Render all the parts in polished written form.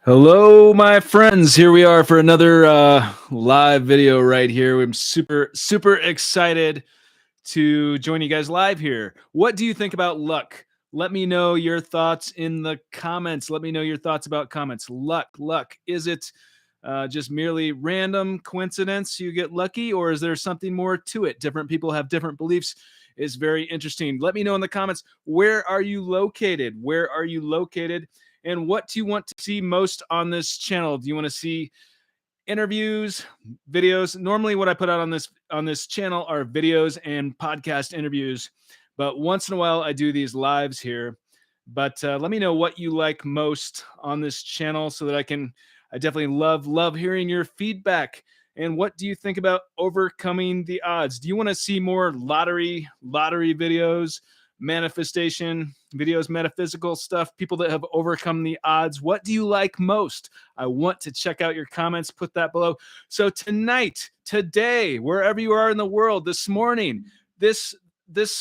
Hello, my friends. Here we are for another live video right here. I'm super excited to join you guys live here. What do you think about luck? Let me know your thoughts in the comments. Let me know your thoughts about comments. Luck. Is it just merely random coincidence you get lucky, or is there something more to it? Different people have different beliefs. Is very interesting. Let me know in the comments. Where are you located? Where are you located? And what do you want to see most on this channel? Do you want to see interviews, videos? Normally what I put out on this channel are videos and podcast interviews, but once in a while I do these lives here. But let me know what you like most on this channel so that I definitely love hearing your feedback. And what do you think about overcoming the odds? Do you want to see more lottery videos, manifestation videos, metaphysical stuff, people that have overcome the odds? What do you like most? I want to check out your comments. Put that below. So tonight, today, wherever you are in the world, this morning, this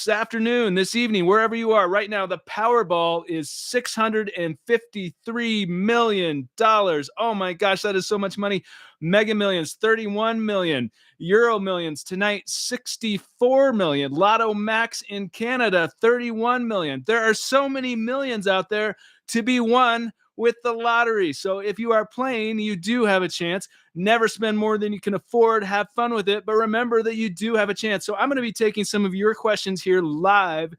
afternoon, this evening, wherever you are right now, the Powerball is $653 million. Oh my gosh, that is so much money. Mega Millions, 31 million. Euro Millions tonight, 64 million. Lotto Max in Canada, 31 million. There are so many millions out there to be won with the lottery. So if you are playing, you do have a chance. Never spend more than you can afford. Have fun with it. But remember that you do have a chance. So I'm going to be taking some of your questions here live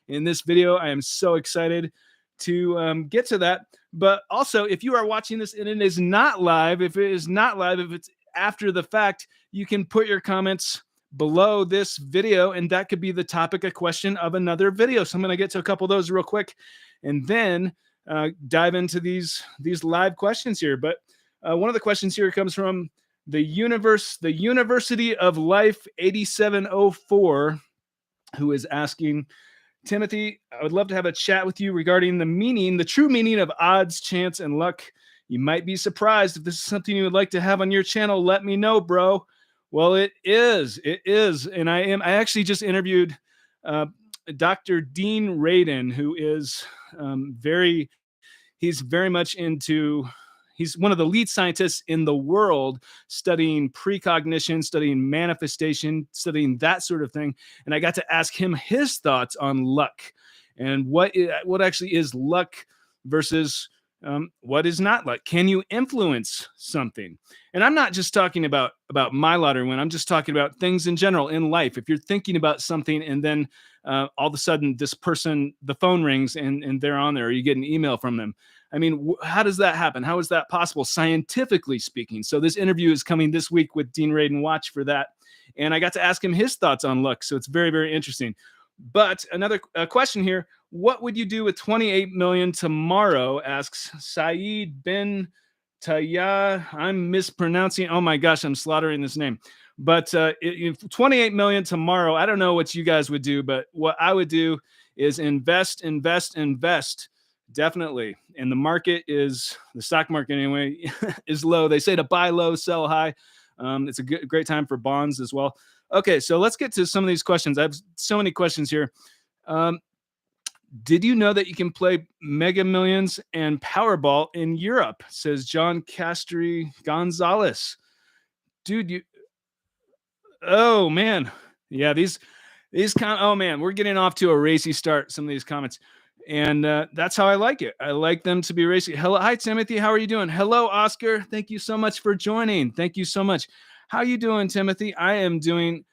in this video. I am so excited to get to that. But also, if you are watching this and it is not live, if it's after the fact, you can put your comments below this video, and that could be the topic, a question of another video. So I'm going to get to a couple of those real quick, and then dive into these live questions here. But one of the questions here comes from the University of Life 8704, who is asking, Timothy, I would love to have a chat with you regarding the true meaning of odds, chance, and luck. You might be surprised. If this is something you would like to have on your channel, let me know, bro. Well, it is. And I actually just interviewed Dr. Dean Radin, who is he's very much into, he's one of the lead scientists in the world studying precognition, studying manifestation, studying that sort of thing. And I got to ask him his thoughts on luck and what actually is luck versus what is not luck. Can you influence something? And I'm not just talking about my lottery win. I'm just talking about things in general in life. If you're thinking about something and then all of a sudden this person, the phone rings and they're on there, or you get an email from them. I mean, how does that happen? How is that possible, scientifically speaking? So this interview is coming this week with Dean Radin. Watch for that. And I got to ask him his thoughts on luck. So it's very, very interesting. But another question here. What would you do with 28 million tomorrow? Asks Saeed bin Taya. I'm mispronouncing. Oh my gosh, I'm slaughtering this name. But 28 million tomorrow. I don't know what you guys would do, but what I would do is invest. Definitely. And the stock market anyway, is low. They say to buy low, sell high. It's a great time for bonds as well. Okay, so let's get to some of these questions. I have so many questions here. Did you know that you can play Mega Millions and Powerball in Europe? Says John Castry Gonzalez. Dude, oh man. Yeah, oh man, we're getting off to a racy start, some of these comments. And that's how I like it. I like them to be racy. Hello, hi Timothy, how are you doing? Hello, Oscar. Thank you so much for joining. Thank you so much. How you doing, Timothy? I am doing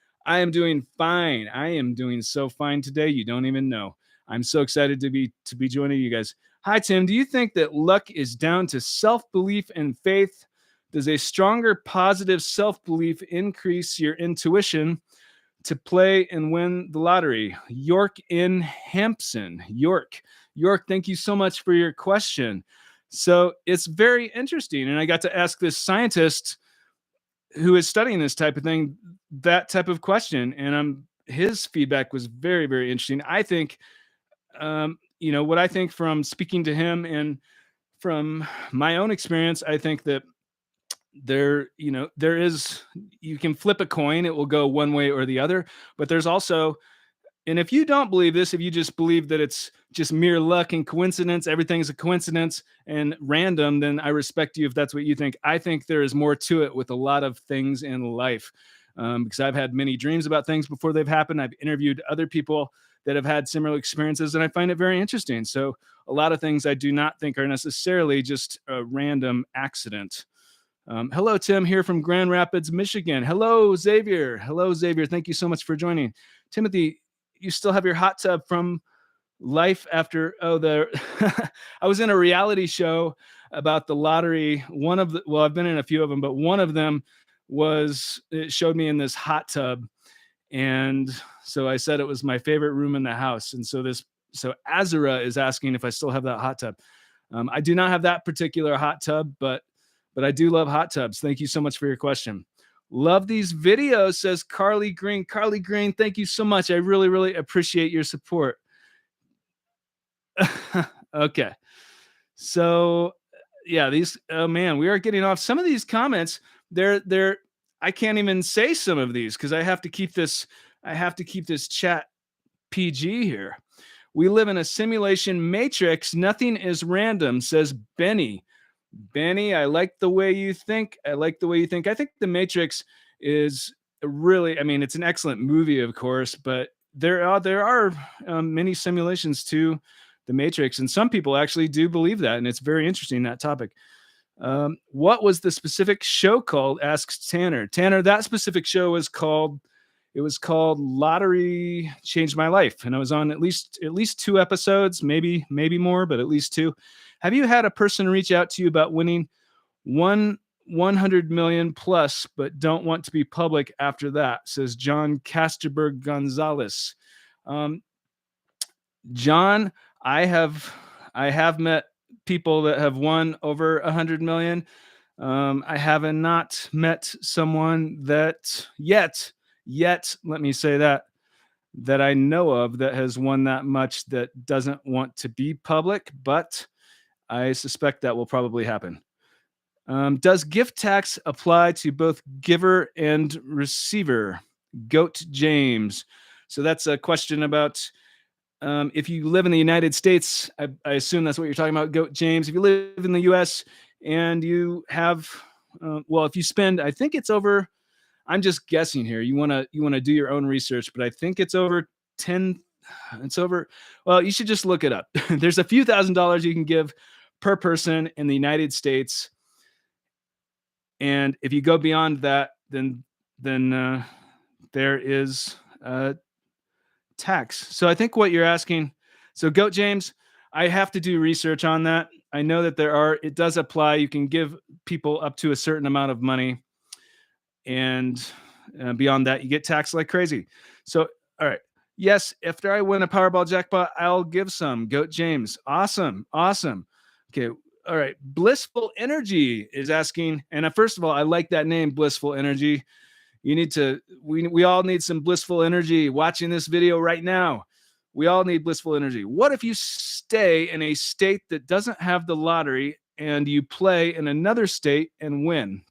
fine. I am doing so fine today. You don't even know. I'm so excited to be joining you guys. Hi, Tim. Do you think that luck is down to self-belief and faith? Does a stronger positive self-belief increase your intuition to play and win the lottery? York in Hampson. York, thank you so much for your question. So it's very interesting. And I got to ask this scientist who is studying this type of thing, that type of question. And his feedback was very, very interesting. I think, what I think from speaking to him and from my own experience, I think that you can flip a coin, it will go one way or the other, but there's also And if you don't believe this, if you just believe that it's just mere luck and coincidence, everything's a coincidence and random, then I respect you if that's what you think. I think there is more to it with a lot of things in life, because I've had many dreams about things before they've happened. I've interviewed other people that have had similar experiences, and I find it very interesting. So, a lot of things I do not think are necessarily just a random accident. Hello, Tim, here from Grand Rapids, Michigan. Hello, Xavier. Hello, Xavier. Thank you so much for joining. Timothy, you still have your hot tub from life after I was in a reality show about the lottery. Well, I've been in a few of them, but one of them it showed me in this hot tub. And so I said it was my favorite room in the house. And so Azura is asking if I still have that hot tub. I do not have that particular hot tub, but I do love hot tubs. Thank you so much for your question. Love these videos, says Carly Green. Carly Green, thank you so much. I really, really appreciate your support. Okay. So yeah, oh man, we are getting off some of these comments. I can't even say some of these because I have to keep this chat PG here. We live in a simulation matrix. Nothing is random, says Benny. Benny, I like the way you think. I think The Matrix is it's an excellent movie, of course, but there are many simulations to The Matrix, and some people actually do believe that, and it's very interesting, that topic. What was the specific show called? Asks Tanner. Tanner, that specific show was called Lottery Changed My Life, and I was on at least 2 episodes, maybe more, but at least 2. Have you had a person reach out to you about winning 100 million plus, but don't want to be public after that? Says John Casterberg Gonzalez. John, I have met people that have won over 100 million. I have not met someone that yet, let me say that I know of that has won that much that doesn't want to be public, but I suspect that will probably happen. Does gift tax apply to both giver and receiver? Goat James. So that's a question about if you live in the United States. I assume that's what you're talking about, Goat James. If you live in the U.S. and you have, if you spend, I think it's over. I'm just guessing here. You want to do your own research, but I think it's over 10. It's over. Well, you should just look it up. There's a few $1,000s you can give per person in the United States, and if you go beyond that, then there is tax. So I think what you're asking. So Goat James, I have to do research on that. I know that it does apply. You can give people up to a certain amount of money, and beyond that, you get taxed like crazy. So, all right. Yes, after I win a Powerball jackpot, I'll give some. Goat James. Awesome. Okay. All right. Blissful Energy is asking, and first of all, I like that name, Blissful Energy. We all need some blissful energy watching this video right now. We all need blissful energy. What if you stay in a state that doesn't have the lottery and you play in another state and win?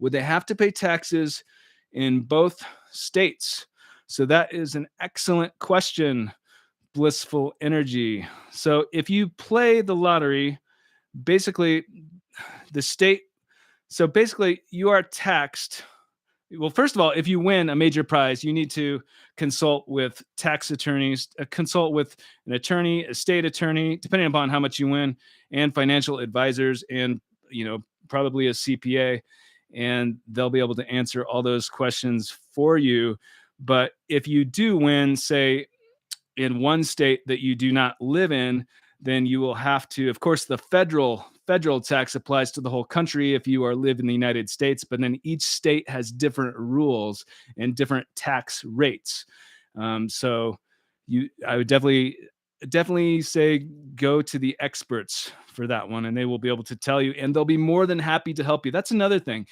Would they have to pay taxes in both states? So that is an excellent question, Blissful Energy. So if you play the lottery, basically you are taxed. Well, first of all, if you win a major prize, you need to consult with tax attorneys, consult with an attorney, a state attorney, depending upon how much you win, and financial advisors, and probably a CPA, and they'll be able to answer all those questions for you. But if you do win, say, in one state that you do not live in, then you will have to, of course, the federal tax applies to the whole country if you live in the United States, but then each state has different rules and different tax rates. So I would definitely say go to the experts for that one, and they will be able to tell you, and they'll be more than happy to help you. That's another thing.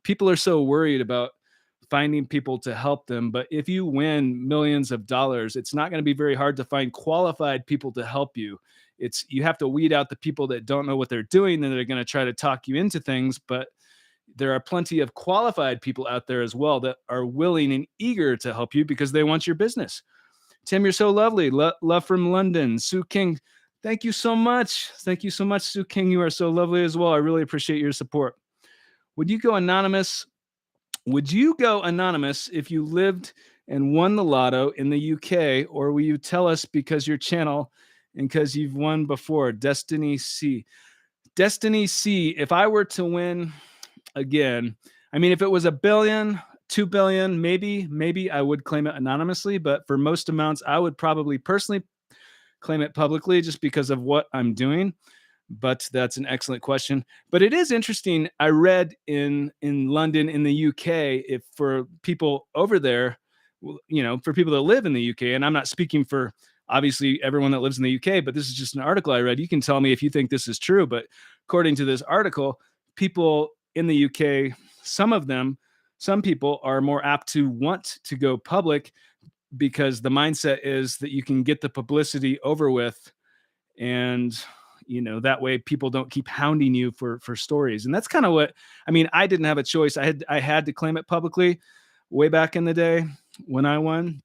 People are so worried about finding people to help them, but if you win millions of dollars, it's not going to be very hard to find qualified people to help you. You have to weed out the people that don't know what they're doing, and they're going to try to talk you into things, but there are plenty of qualified people out there as well that are willing and eager to help you because they want your business. Tim, you're so lovely. Love from London. Sue King, thank you so much. Thank you so much, Sue King. You are so lovely as well. I really appreciate your support. Would you go anonymous? Would you go anonymous if you lived and won the lotto in the UK, or will you tell us because your channel and because you've won before? Destiny C. Destiny C. If I were to win again, I mean, if it was a billion, 2 billion, maybe I would claim it anonymously. But for most amounts, I would probably personally claim it publicly just because of what I'm doing. But that's an excellent question. But it is interesting. I read in London, in the UK, if for people over there, for people that live in the UK, and I'm not speaking for obviously everyone that lives in the UK, but this is just an article I read. You can tell me if you think this is true, but according to this article, people in the UK, some people are more apt to want to go public because the mindset is that you can get the publicity over with, and that way people don't keep hounding you for stories. And that's kind of what I mean. I didn't have a choice. I had to claim it publicly way back in the day when I won.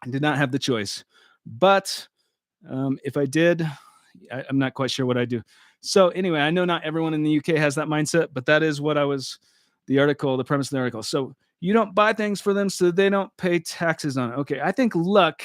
I did not have the choice, but if I did, I'm not quite sure what I do. So anyway, I know not everyone in the UK has that mindset, but that is what the premise of the article. So you don't buy things for them so they don't pay taxes on it. Okay, I think luck.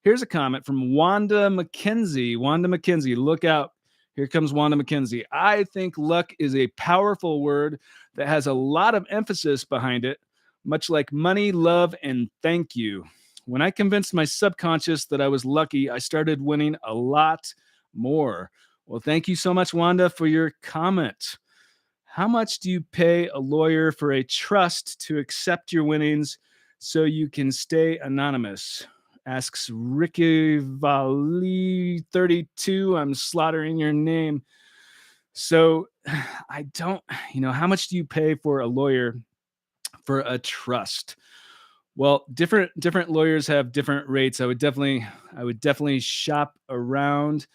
Here's a comment from Wanda McKenzie. Wanda McKenzie, look out. Here comes Wanda McKenzie. I think luck is a powerful word that has a lot of emphasis behind it, much like money, love, and thank you. When I convinced my subconscious that I was lucky, I started winning a lot more. Well, thank you so much, Wanda, for your comment. How much do you pay a lawyer for a trust to accept your winnings so you can stay anonymous? Asks Ricky Valley 32. I'm slaughtering your name. So I don't, how much do you pay for a lawyer for a trust? Well, different lawyers have different rates. I would definitely shop around,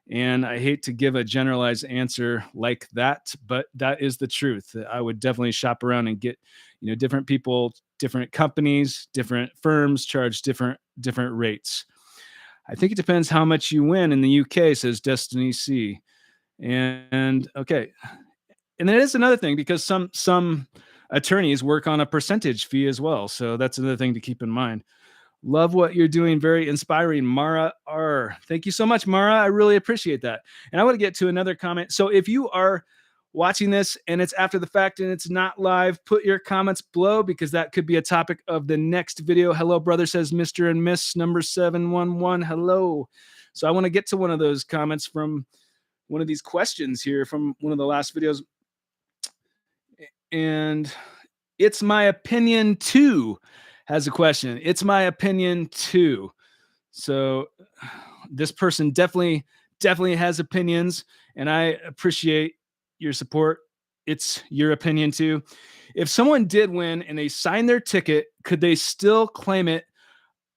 and I hate to give a generalized answer like that, but that is the truth. I would definitely shop around and get, different people, different companies, different firms charge different rates. I think it depends how much you win in the UK, says Destiny C. And okay. And there is another thing, because some attorneys work on a percentage fee as well. So that's another thing to keep in mind. Love what you're doing. Very inspiring. Mara R. Thank you so much, Mara. I really appreciate that. And I want to get to another comment. So if you are watching this and it's after the fact and it's not live, put your comments below, because that could be a topic of the next video. Hello, brother, says Mr. and Miss number 711. Hello. So I want to get to one of those comments from one of these questions here from one of the last videos. And it's my opinion too has a question. It's my opinion too. So this person definitely has opinions, and I appreciate your support. It's your opinion too. If someone did win and they signed their ticket, could they still claim it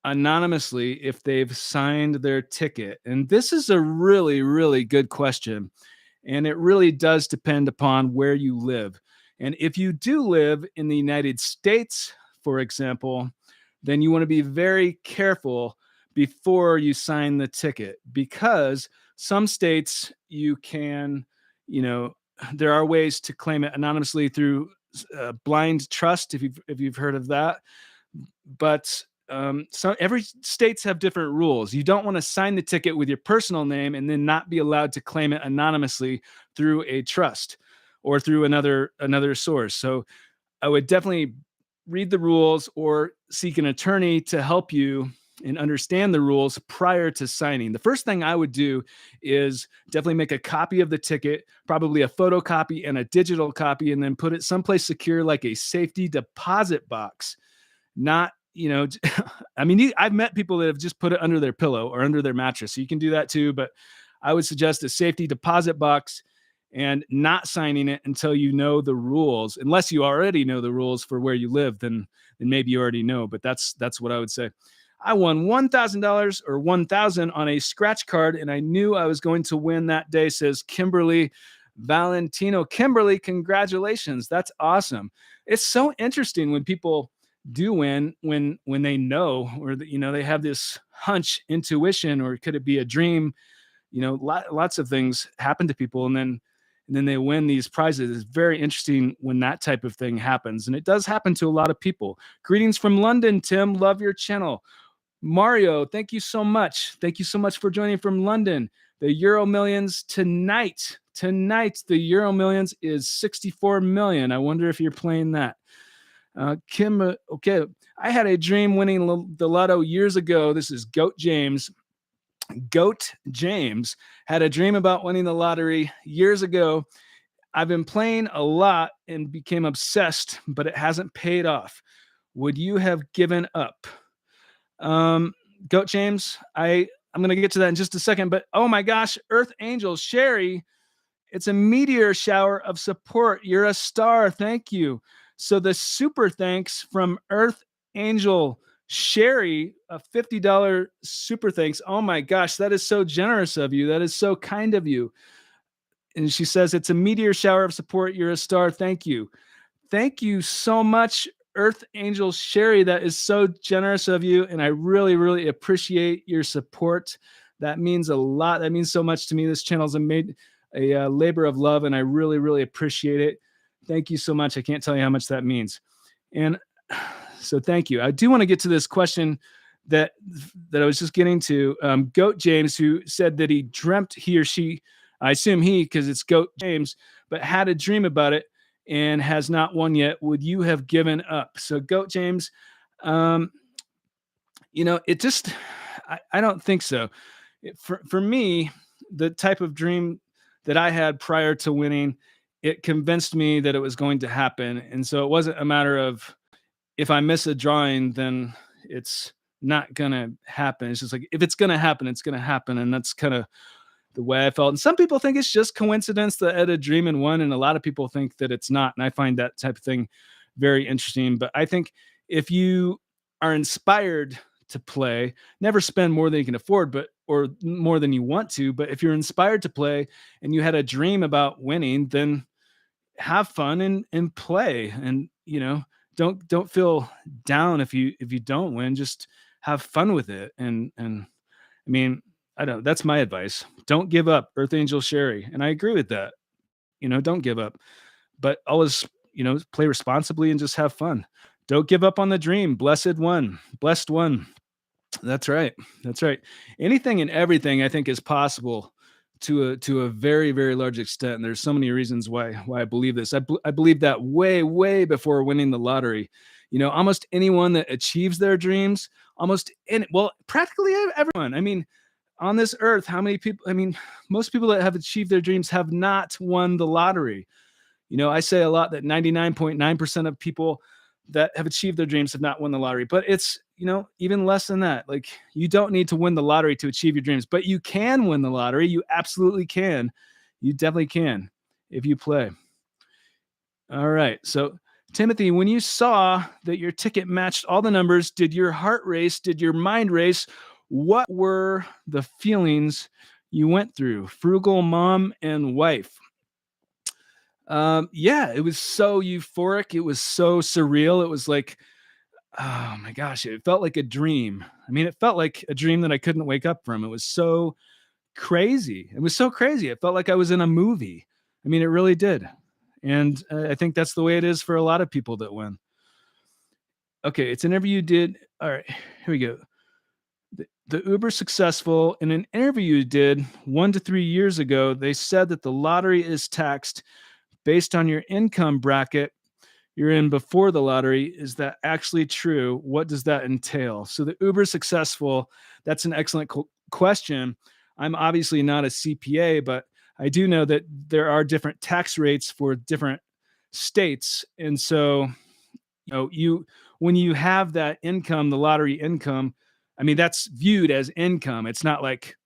anonymously if they've signed their ticket? And this is a really, really good question. And it really does depend upon where you live. And if you do live in the United States, for example, then you want to be very careful before you sign the ticket, because some states you can, there are ways to claim it anonymously through blind trust, if you've heard of that. But every states have different rules. You don't want to sign the ticket with your personal name and then not be allowed to claim it anonymously through a trust or through another source. So I would definitely read the rules or seek an attorney to help you and understand the rules prior to signing. The first thing I would do is definitely make a copy of the ticket, probably a photocopy and a digital copy, and then put it someplace secure, like a safety deposit box. Not, I mean, I've met people that have just put it under their pillow or under their mattress. So you can do that too, but I would suggest a safety deposit box and not signing it until you know the rules. Unless you already know the rules for where you live, then maybe you already know, but that's what I would say. I won $1,000 or 1,000 on a scratch card, and I knew I was going to win that day, says Kimberly Valentino. Kimberly, congratulations. That's awesome. It's so interesting when people do win when they know, or they have this hunch, intuition, or could it be a dream? Lots of things happen to people, and then they win these prizes. It's very interesting when that type of thing happens, and it does happen to a lot of people. Greetings from London, Tim. Love your channel. Mario, thank you so much. Thank you so much for joining from London. The Euro Millions tonight. Tonight, the Euro Millions is 64 million. I wonder if you're playing that. Kim, okay. I had a dream winning the lotto years ago. This is Goat James. Goat James had a dream about winning the lottery years ago. I've been playing a lot and became obsessed, but it hasn't paid off. Would you have given up? Goat James, I'm going to get to that in just a second, but oh my gosh, Earth Angel Sherry, it's a meteor shower of support. You're a star. Thank you. So the super thanks from Earth Angel Sherry, a $50 super thanks. Oh my gosh, that is so generous of you. That is so kind of you. And she says, it's a meteor shower of support. You're a star. Thank you. Thank you so much, Earth Angel Sherry. That is so generous of you. And I really, really appreciate your support. That means a lot. That means so much to me. This channel is a labor of love, and I really, really appreciate it. Thank you so much. I can't tell you how much that means. And so thank you. I do want to get to this question that I was just getting to. Goat James, who said that he dreamt, he or she, I assume he, because it's Goat James, but had a dream about it and has not won yet. Would you have given up? So Goat James, it just, I don't think so. For me, the type of dream that I had prior to winning, it convinced me that it was going to happen. And so it wasn't a matter of, if I miss a drawing, then it's not going to happen. It's just like, if it's going to happen, it's going to happen. And that's kind of the way I felt. And some people think it's just coincidence that I had a dream and won. And a lot of people think that it's not. And I find that type of thing very interesting. But I think if you are inspired to play, never spend more than you can afford, or more than you want to. But if you're inspired to play and you had a dream about winning, then have fun and play. And, don't feel down if you don't win. Just have fun with it. And I mean, that's my advice. Don't give up, Earth Angel Sherry. And I agree with that. Don't give up, but always, play responsibly and just have fun. Don't give up on the dream. Blessed one. That's right. That's right. Anything and everything I think is possible to a very, very large extent. And there's so many reasons why I believe this. I believe that way before winning the lottery. Almost anyone that achieves their dreams, practically everyone. I mean, on this earth, how many people? I mean, most people that have achieved their dreams have not won the lottery. I say a lot that 99.9% of people that have achieved their dreams have not won the lottery, but it's, even less than that. Like, you don't need to win the lottery to achieve your dreams, but you can win the lottery. You absolutely can. You definitely can if you play. All right. So Timothy, when you saw that your ticket matched all the numbers, did your heart race? Did your mind race? What were the feelings you went through? Frugal mom and wife. Yeah, it was so euphoric. It was so surreal. It was like, oh my gosh, it felt like a dream. I mean, it felt like a dream that I couldn't wake up from. It was so crazy. It was so crazy. It felt like I was in a movie. I mean, it really did. And I think that's the way it is for a lot of people that win. Okay, it's an interview you did. All right, here we go. The uber successful, in an interview you did 1 to 3 years ago, they said that the lottery is taxed based on your income bracket you're in before the lottery. Is that actually true? What does that entail? So the uber successful, that's an excellent question. I'm obviously not a CPA, but I do know that there are different tax rates for different states. And so, when you have that income, the lottery income, I mean, that's viewed as income. It's not like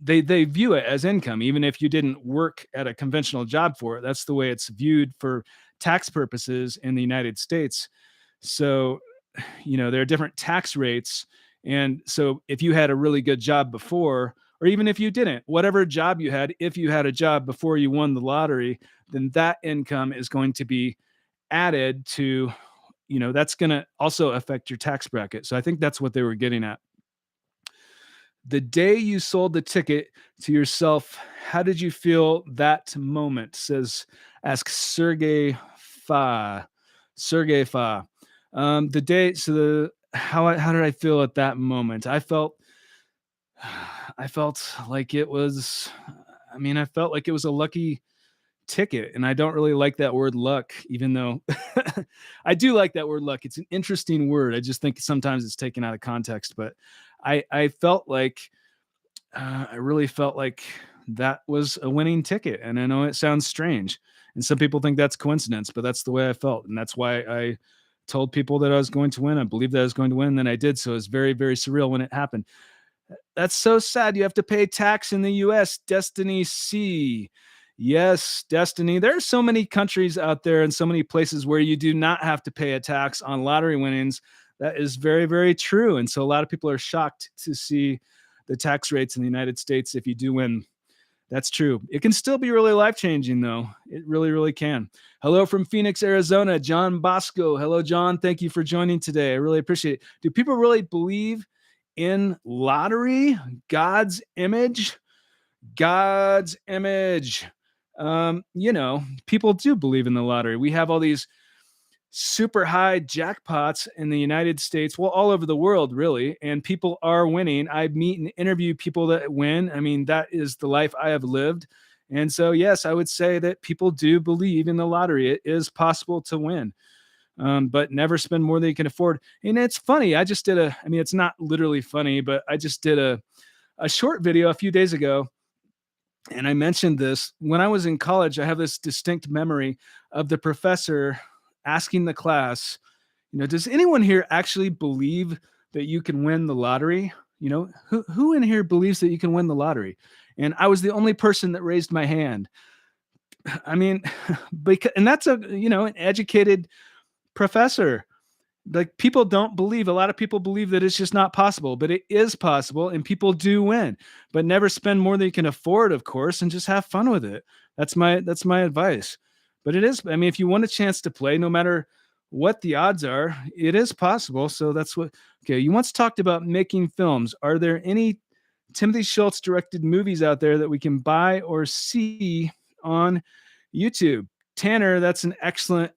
they view it as income, even if you didn't work at a conventional job for it. That's the way it's viewed for tax purposes in the United States. So, there are different tax rates. And so if you had a really good job before, or even if you didn't, whatever job you had, if you had a job before you won the lottery, then that income is going to be added to that's going to also affect your tax bracket. So I think that's what they were getting at. The day you sold the ticket to yourself, how did you feel that moment? Asks Sergey Fa. The day, so the how did I feel at that moment? I felt like it was, I felt like it was a lucky ticket, and I don't really like that word luck, even though I do like that word luck. It's an interesting word. I just think sometimes it's taken out of context, but I felt like I really felt like that was a winning ticket. And I know it sounds strange, and some people think that's coincidence, but that's the way I felt, and that's why I told people that I was going to win. I believed that I was going to win, and then I did. So it was very, very surreal when it happened. That's so sad. You have to pay tax in the US. Destiny C. Yes, Destiny. There are so many countries out there and so many places where you do not have to pay a tax on lottery winnings. That is very, very true. And so a lot of people are shocked to see the tax rates in the United States if you do win. That's true. It can still be really life changing, though. It really, really can. Hello from Phoenix, Arizona, John Bosco. Hello, John. Thank you for joining today. I really appreciate it. Do people really believe in lottery? God's image? God's image. People do believe in the lottery. We have all these super high jackpots in the United States, well, all over the world, really, and people are winning. I meet and interview people that win. That is the life I have lived. And so, yes, I would say that people do believe in the lottery. It is possible to win, but never spend more than you can afford. And it's funny. It's not literally funny, but I just did a short video a few days ago. And I mentioned this when I was in college. I have this distinct memory of the professor asking the class, does anyone here actually believe that you can win the lottery? Who in here believes that you can win the lottery? And I was the only person that raised my hand. And that's an educated professor. Like, people don't believe, a lot of people believe that it's just not possible, but it is possible, and people do win. But never spend more than you can afford, of course, and just have fun with it. That's my advice. But it is, if you want a chance to play, no matter what the odds are, it is possible. So that's what. Okay, you once talked about making films. Are there any Timothy Schultz directed movies out there that we can buy or see on YouTube? Tanner, that's an excellent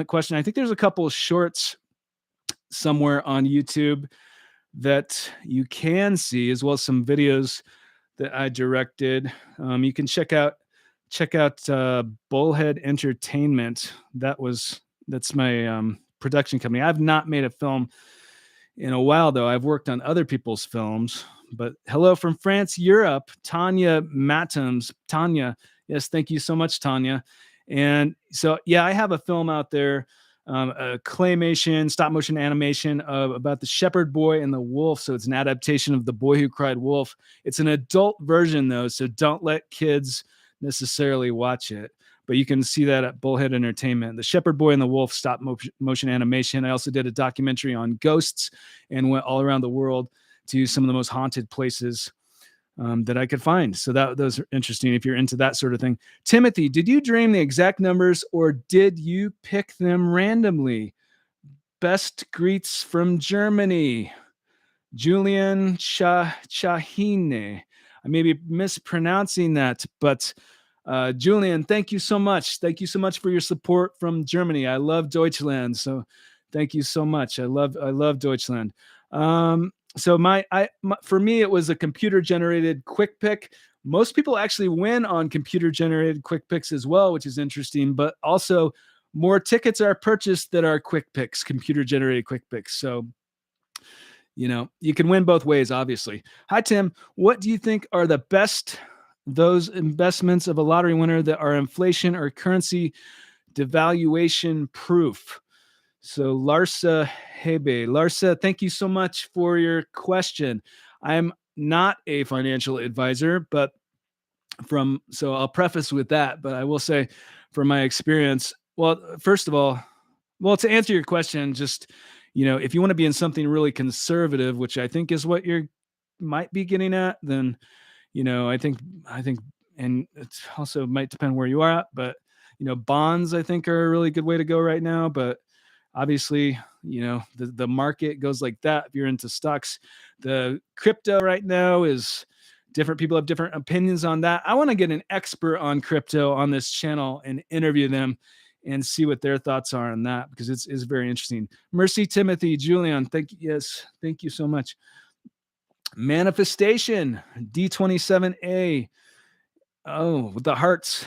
question. I think there's a couple of shorts somewhere on YouTube that you can see, as well as some videos that I directed. You can check out Bullhead Entertainment. That's my production company. I've not made a film in a while, though. I've worked on other people's films. But hello from France, Europe, Tanya Matums. Tanya, yes, thank you so much, Tanya. And so, yeah, I have a film out there, a claymation, stop motion animation about the shepherd boy and the wolf. So it's an adaptation of The Boy Who Cried Wolf. It's an adult version, though, so don't let kids necessarily watch it. But you can see that at Bullhead Entertainment. The Shepherd Boy and the Wolf stop motion animation. I also did a documentary on ghosts and went all around the world to some of the most haunted places that I could find. So those are interesting if you're into that sort of thing. Timothy, did you dream the exact numbers or did you pick them randomly? Best greets from Germany. Julian Chahine. I may be mispronouncing that, but Julian, thank you so much. Thank you so much for your support from Germany. I love Deutschland. So thank you so much. I love Deutschland. So for me, it was a computer generated quick pick. Most people actually win on computer generated quick picks as well, which is interesting, but also more tickets are purchased that are quick picks, computer generated quick picks. So, you can win both ways, obviously. Hi, Tim. What do you think are the best, those investments of a lottery winner that are inflation or currency devaluation proof? So Larsa Hebe. Larsa, thank you so much for your question. I'm not a financial advisor, but so I'll preface with that, but I will say from my experience, well, first of all, to answer your question, just, if you want to be in something really conservative, which I think is what you might be getting at, then, I think, and it also might depend where you are at, but, bonds, I think, are a really good way to go right now. But Obviously, the market goes like that if you're into stocks. The crypto right now is different. People have different opinions on that. I want to get an expert on crypto on this channel and interview them and see what their thoughts are on that, because it's very interesting. Mercy, Timothy, Julian, thank you so much. Manifestation, D27A. Oh, with the hearts.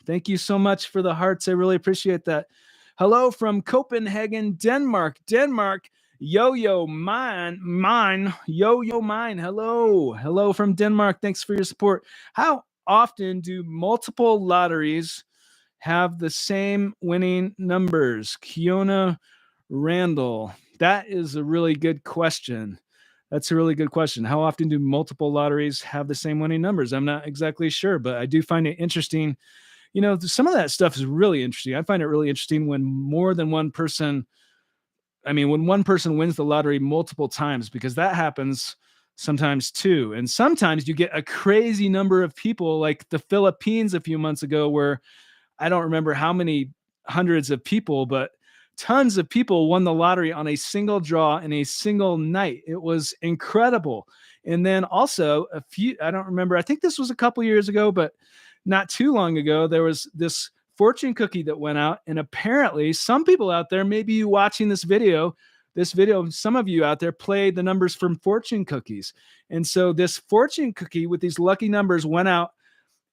Thank you so much for the hearts. I really appreciate that. Hello from Copenhagen, Denmark. Denmark, yo mine. Hello from Denmark. Thanks for your support. How often do multiple lotteries have the same winning numbers? Kiona Randall. That is a really good question. That's a really good question. How often do multiple lotteries have the same winning numbers? I'm not exactly sure, but I do find it interesting. Some of that stuff is really interesting. I find it really interesting when more than one person, when one person wins the lottery multiple times, because that happens sometimes too. And sometimes you get a crazy number of people, like the Philippines a few months ago, where I don't remember how many hundreds of people, but tons of people won the lottery on a single draw in a single night. It was incredible. And then also I don't remember, I think this was a couple years ago, but not too long ago, there was this fortune cookie that went out. And apparently some people out there, maybe you watching this video, some of you out there played the numbers from fortune cookies. And so this fortune cookie with these lucky numbers went out,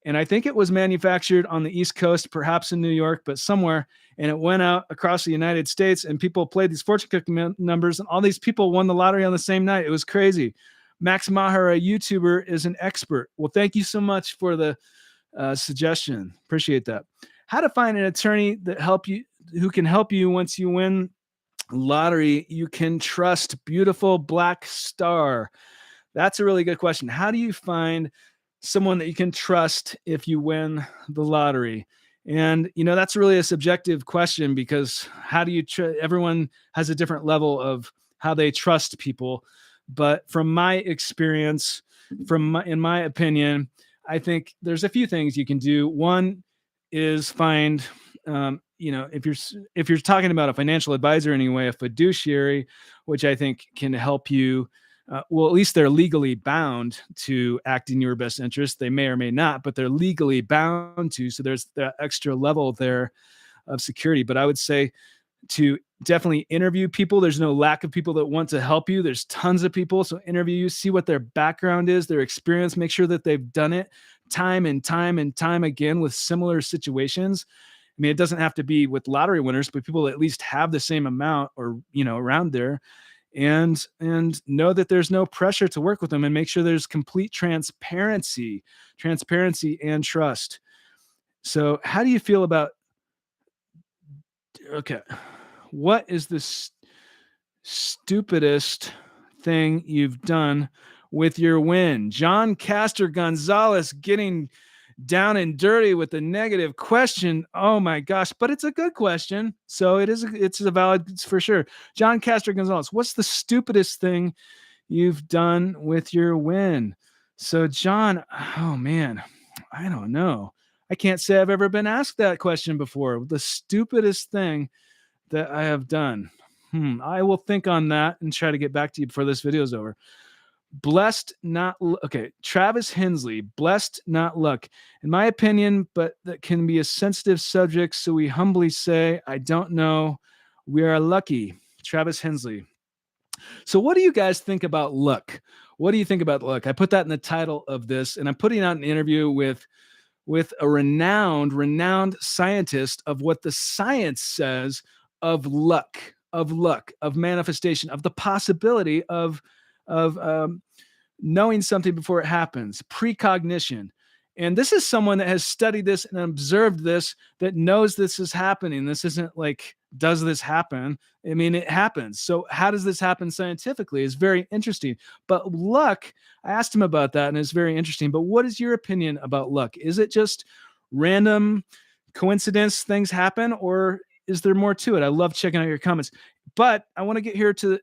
and I think it was manufactured on the East Coast, perhaps in New York, but somewhere. And it went out across the United States, and people played these fortune cookie numbers, and all these people won the lottery on the same night. It was crazy. Max Maher, a YouTuber, is an expert. Well, thank you so much for the suggestion. Appreciate that. How to find an attorney who can help you once you win lottery you can trust. Beautiful Black Star. That's a really good question. How do you find someone that you can trust if you win the lottery? And that's really a subjective question, because how do you everyone has a different level of how they trust people. But from my experience, in my opinion, I think there's a few things you can do. One is find if you're talking about a financial advisor anyway, a fiduciary, which I think can help you. Well, at least they're legally bound to act in your best interest. They may or may not, but they're legally bound to. So there's that extra level there of security. But I would say to definitely interview people. There's no lack of people that want to help you. There's tons of people. So interview you, see what their background is, their experience, make sure that they've done it time and time and time again with similar situations. I mean, it doesn't have to be with lottery winners, but people at least have the same amount or, around there. And know that there's no pressure to work with them, and make sure there's complete transparency and trust. So how do you feel about, okay, what is the stupidest thing you've done with your win? John Castor Gonzalez getting down and dirty with the negative question. Oh my gosh, but it's a good question. So it's a valid, for sure. John Castor Gonzalez, what's the stupidest thing you've done with your win? So John, oh man, I don't know. I can't say I've ever been asked that question before. The stupidest thing that I have done. I will think on that and try to get back to you before this video is over. Travis Hensley, blessed, not luck. In my opinion, but that can be a sensitive subject, so we humbly say, I don't know. We are lucky. Travis Hensley. So what do you guys think about luck? What do you think about luck? I put that in the title of this, and I'm putting out an interview with a renowned scientist of what the science says of luck, of manifestation, of the possibility of knowing something before it happens, precognition. And this is someone that has studied this and observed this, that knows this is happening. This isn't like, does this happen? I mean, it happens. So how does this happen scientifically? It's very interesting. But luck, I asked him about that, and it's very interesting. But what is your opinion about luck? Is it just random coincidence, things happen, or is there more to it? I love checking out your comments. But I want to get here to,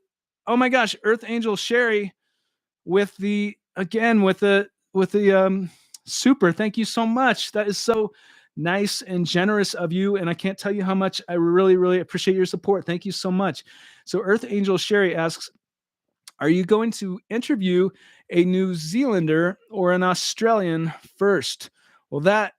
oh my gosh, Earth Angel Sherry with the super. Thank you so much. That is so nice and generous of you. And I can't tell you how much I really, really appreciate your support. Thank you so much. So Earth Angel Sherry asks, are you going to interview a New Zealander or an Australian first? Well, that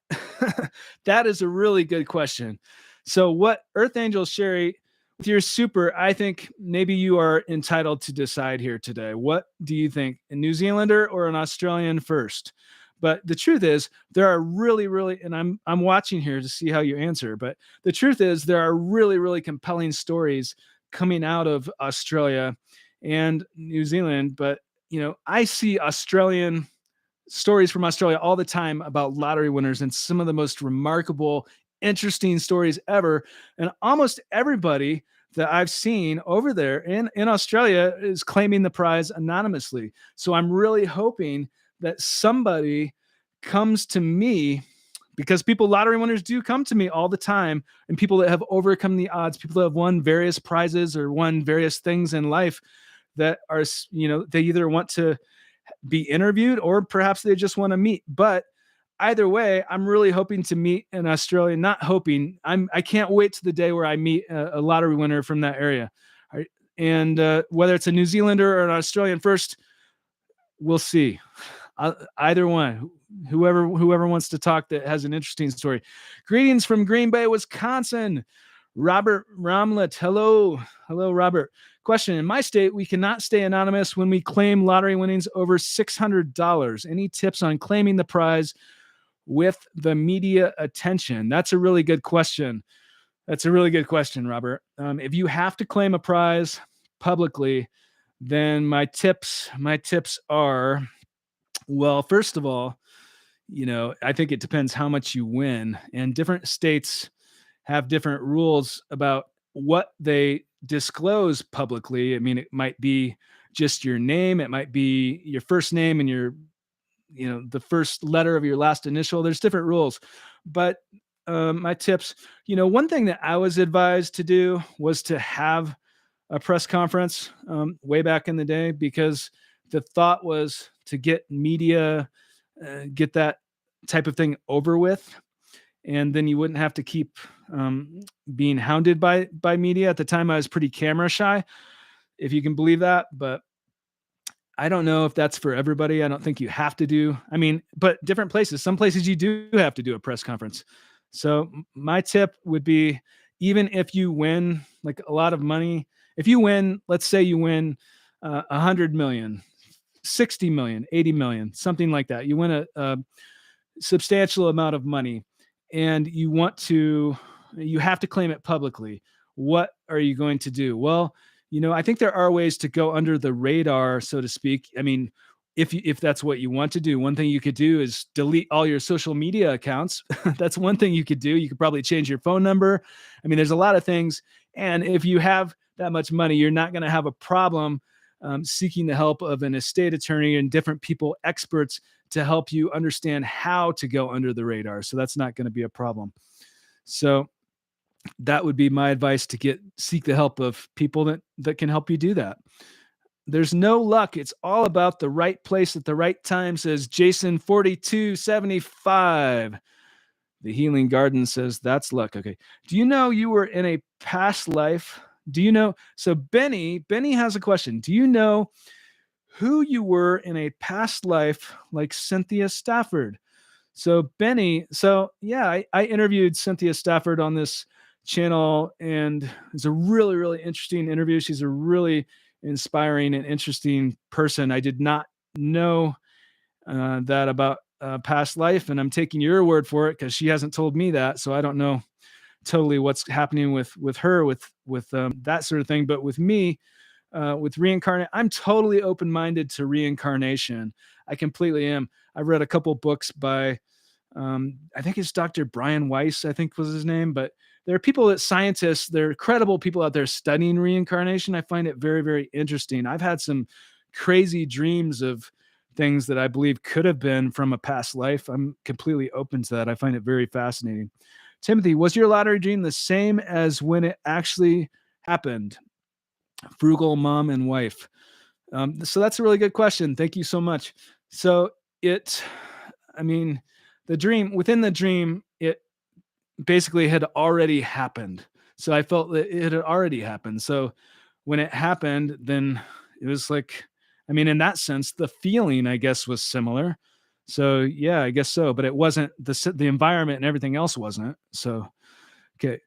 that is a really good question. So, what Earth Angel Sherry, with your super, I think maybe you are entitled to decide here today. What do you think, a New Zealander or an Australian first? But the truth is, there are really, really, and I'm watching here to see how you answer. But the truth is, there are really, really compelling stories coming out of Australia and New Zealand. But I see Australian stories from Australia all the time about lottery winners and some of the most remarkable, interesting stories ever. And almost everybody that I've seen over there in Australia is claiming the prize anonymously. So I'm really hoping that somebody comes to me, because lottery winners do come to me all the time, and people that have overcome the odds, people that have won various prizes or won various things in life that are, they either want to be interviewed or perhaps they just want to meet. But either way, I'm really hoping to meet an Australian. Not hoping, I can't wait to the day where I meet a lottery winner from that area. All right. And whether it's a New Zealander or an Australian first, we'll see. Either one, whoever wants to talk that has an interesting story. Greetings from Green Bay, Wisconsin. Robert Ramlet. Hello, Robert. Question: in my state, we cannot stay anonymous when we claim lottery winnings over $600. Any tips on claiming the prize with the media attention? That's a really good question. Robert. If you have to claim a prize publicly, then my tips are, well, first of all, I think it depends how much you win, and different states have different rules about what they disclose publicly. I mean, it might be just your name, it might be your first name and the first letter of your last initial. There's different rules. But my tips, one thing that I was advised to do was to have a press conference way back in the day, because the thought was to get media, get that type of thing over with, and then you wouldn't have to keep being hounded by media. At the time, I was pretty camera shy, if you can believe that. But I don't know if that's for everybody. I don't think you have to do. I mean, but different places. Some places you do have to do a press conference. So my tip would be, even if you win like a lot of money, if you win, let's say you win 100 million, 60 million, 80 million, something like that. You win a substantial amount of money, and you have to claim it publicly. What are you going to do? Well, I think there are ways to go under the radar, so to speak. I mean, if that's what you want to do, one thing you could do is delete all your social media accounts. That's one thing you could do. You could probably change your phone number. I mean, there's a lot of things. And if you have that much money, you're not going to have a problem seeking the help of an estate attorney and different people, experts, to help you understand how to go under the radar. So that's not going to be a problem. So that would be my advice, to seek the help of people that can help you do that. There's no luck. It's all about the right place at the right time, says Jason 4275. The Healing Garden says that's luck. Okay. Do you know you were in a past life? So Benny has a question. Do you know who you were in a past life, like Cynthia Stafford? So Benny, yeah, I interviewed Cynthia Stafford on this channel, and it's a really, really interesting interview. She's a really inspiring and interesting person. I did not know that about past life, and I'm taking your word for it because she hasn't told me that. So I don't know totally what's happening with her with that sort of thing. But with me, with reincarnate, I'm totally open-minded to reincarnation. I completely am. I've read a couple books by I think it's Dr. Brian Weiss, I think was his name, but there are scientists, there are credible people out there studying reincarnation. I find it very, very interesting. I've had some crazy dreams of things that I believe could have been from a past life. I'm completely open to that. I find it very fascinating. Timothy, was your lottery dream the same as when it actually happened? Frugal mom and wife. So that's a really good question. Thank you so much. So within the dream, basically had already happened. So I felt that it had already happened. So when it happened, then it was like, I mean, in that sense, the feeling, I guess, was similar. So yeah, I guess so, but it wasn't the environment and everything else wasn't. So okay.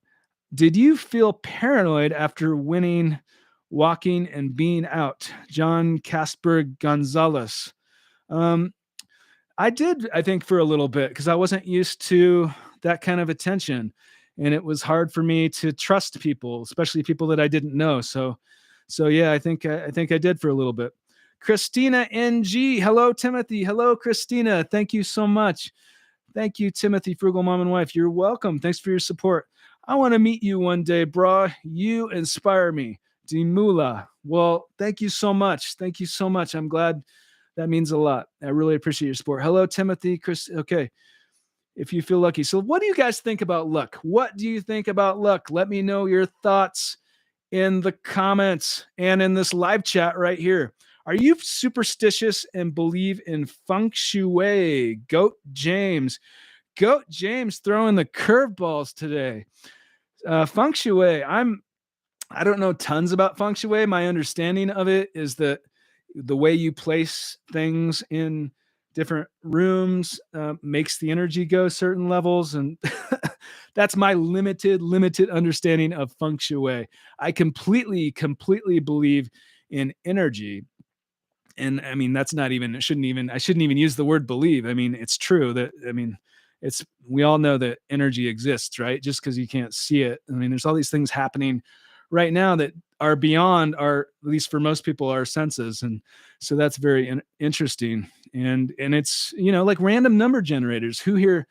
Did you feel paranoid after winning, walking, and being out? John Casper Gonzalez. Um, I did, I think, for a little bit because I wasn't used to that kind of attention, and it was hard for me to trust people, especially people that I didn't know. So yeah, I think I did for a little bit. Christina NG, hello Timothy, hello Christina, thank you so much. Thank you, Timothy, Frugal Mom and Wife. You're welcome. Thanks for your support. I want to meet you one day, brah. You inspire me. Dimula. Well, thank you so much. Thank you so much. I'm glad. That means a lot. I really appreciate your support. Hello, Timothy, Chris. Okay. If you feel lucky. So, what do you guys think about luck? What do you think about luck? Let me know your thoughts in the comments and in this live chat right here. Are you superstitious and believe in feng shui? Goat James. Goat James throwing the curveballs today. Feng shui. I don't know tons about feng shui. My understanding of it is that the way you place things in different rooms makes the energy go certain levels, and that's my limited understanding of feng shui. I completely believe in energy, and I mean that's not even, I shouldn't even use the word believe. I mean it's true that, I mean it's, we all know that energy exists, right? Just because you can't see it. I mean there's all these things happening right now that are beyond our, at least for most people, our senses. And so that's very interesting. And it's, you know, like random number generators. Who here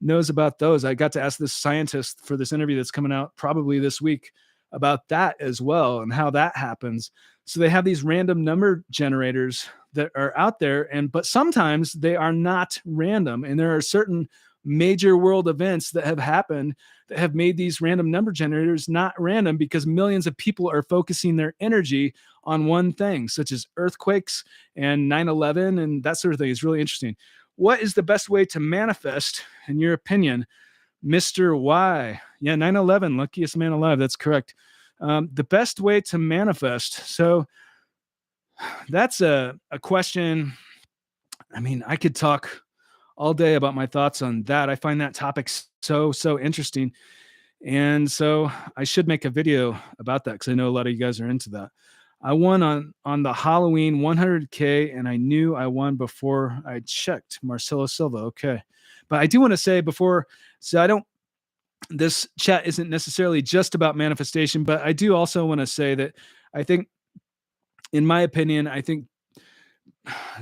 knows about those? I got to ask this scientist for this interview that's coming out probably this week about that as well and how that happens. So they have these random number generators that are out there, and but sometimes they are not random, and there are certain major world events that have happened that have made these random number generators not random because millions of people are focusing their energy on one thing, such as earthquakes and 9/11 and that sort of thing. Is really interesting. What is the best way to manifest, in your opinion, Mr. Y? Yeah, 9/11, luckiest man alive. That's correct. The best way to manifest. So that's a question. I mean, I could talk all day about my thoughts on that. I find that topic so interesting. And so I should make a video about that because I know a lot of you guys are into that. I won on the Halloween 100K, and I knew I won before I checked. Marcelo Silva. Okay. But I do want to say before, so I don't, this chat isn't necessarily just about manifestation, but I do also want to say that I think, in my opinion, I think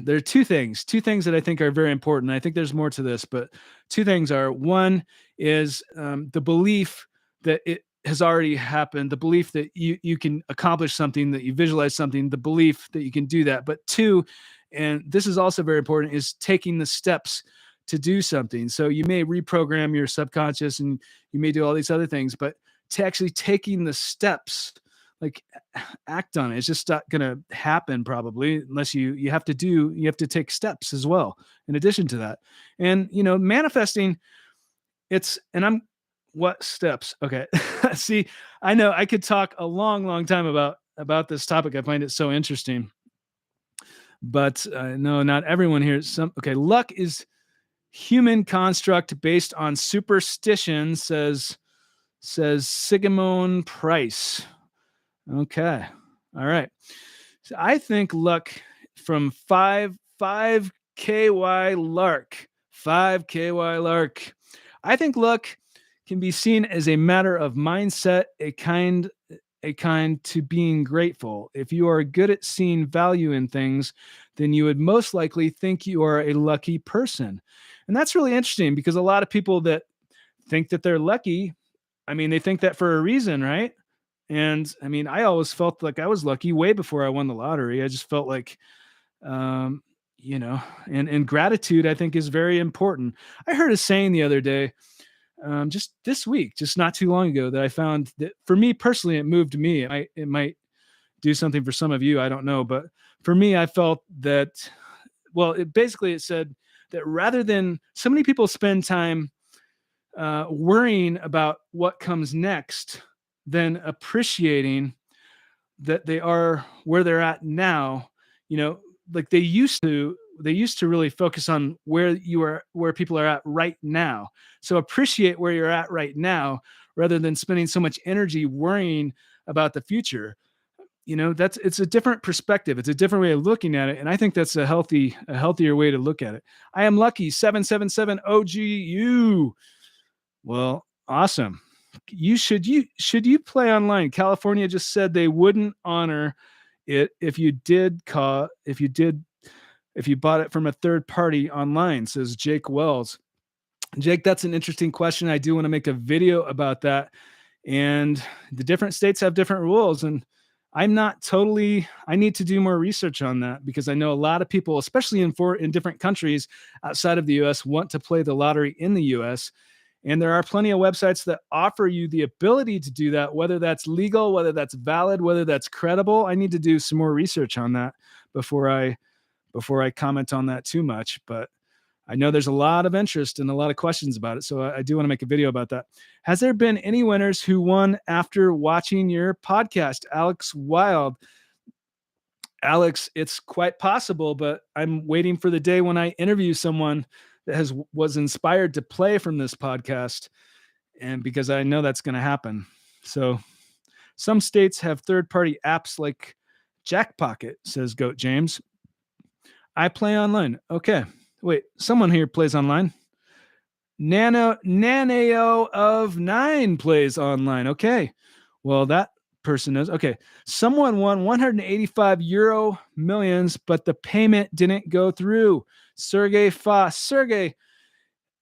there are two things that I think are very important. I think there's more to this, but two things are: one is the belief that it has already happened, the belief that you can accomplish something, that you visualize something, the belief that you can do that. But two, and this is also very important, is taking the steps to do something. So you may reprogram your subconscious and you may do all these other things, but to actually taking the steps, like act on it. It's just not going to happen probably unless you have to take steps as well in addition to that. And you know, manifesting, it's, and I'm, what steps? Okay. See, I know I could talk a long time about this topic. I find it so interesting, but no, not everyone here. Okay. Luck is human construct based on superstition, says Sigmund Price. Okay. All right. So I think luck from 5KY Lark. 5KY Lark. I think luck can be seen as a matter of mindset, a kind to being grateful. If you are good at seeing value in things, then you would most likely think you are a lucky person. And that's really interesting because a lot of people that think that they're lucky, I mean, they think that for a reason, right? And I mean, I always felt like I was lucky way before I won the lottery. I just felt like, you know, and gratitude, I think, is very important. I heard a saying the other day, just this week, just not too long ago, that I found that for me personally, it moved me. It might do something for some of you. I don't know. But for me, I felt that, well, it said that rather than, so many people spend time worrying about what comes next than appreciating that they are where they're at now. You know, like they used to really focus on where people are at right now. So appreciate where you're at right now rather than spending so much energy worrying about the future. You know, it's a different perspective. It's a different way of looking at it. And I think that's a healthier way to look at it. I am lucky 777 OGU. Well, awesome. You should you play online? California just said they wouldn't honor it if you bought it from a third party online, says Jake Wells. Jake, that's an interesting question. I do want to make a video about that. And the different states have different rules. And I need to do more research on that because I know a lot of people, especially in different countries outside of the US, want to play the lottery in the US. And there are plenty of websites that offer you the ability to do that, whether that's legal, whether that's valid, whether that's credible. I need to do some more research on that before I comment on that too much. But I know there's a lot of interest and a lot of questions about it. So I do want to make a video about that. Has there been any winners who won after watching your podcast? Alex Wild. Alex, it's quite possible, but I'm waiting for the day when I interview someone that was inspired to play from this podcast. And because I know that's going to happen. So some states have third-party apps like Jackpot, says Goat James. I play online. Okay. Wait, someone here plays online. Naneo of 9 plays online. Okay. Well, that person knows. Okay. Someone won 185 euro millions, but the payment didn't go through. Sergey Foss. Sergey,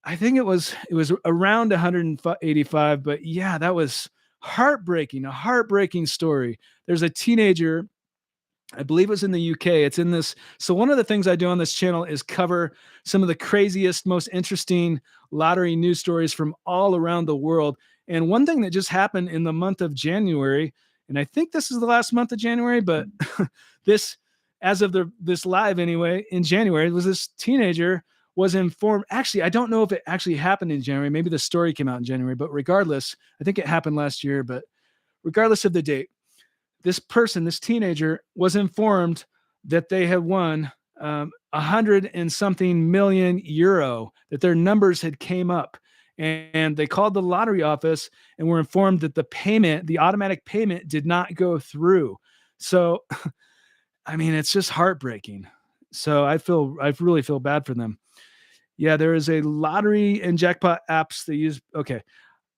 I think it was around 185, but yeah, that was heartbreaking, a heartbreaking story. There's a teenager, I believe it was in the UK. It's in this. So one of the things I do on this channel is cover some of the craziest, most interesting lottery news stories from all around the world. And one thing that just happened in the month of January, and I think this is the last month of January, but this, as of this live anyway, in January, was this teenager was informed. Actually, I don't know if it actually happened in January. Maybe the story came out in January, but regardless, I think it happened last year, but regardless of the date, this teenager was informed that they had won 100 and something million euro, that their numbers had came up, and they called the lottery office and were informed that the automatic payment did not go through. So, I mean, it's just heartbreaking. So I really feel bad for them. Yeah, there is a lottery and jackpot apps that use, okay.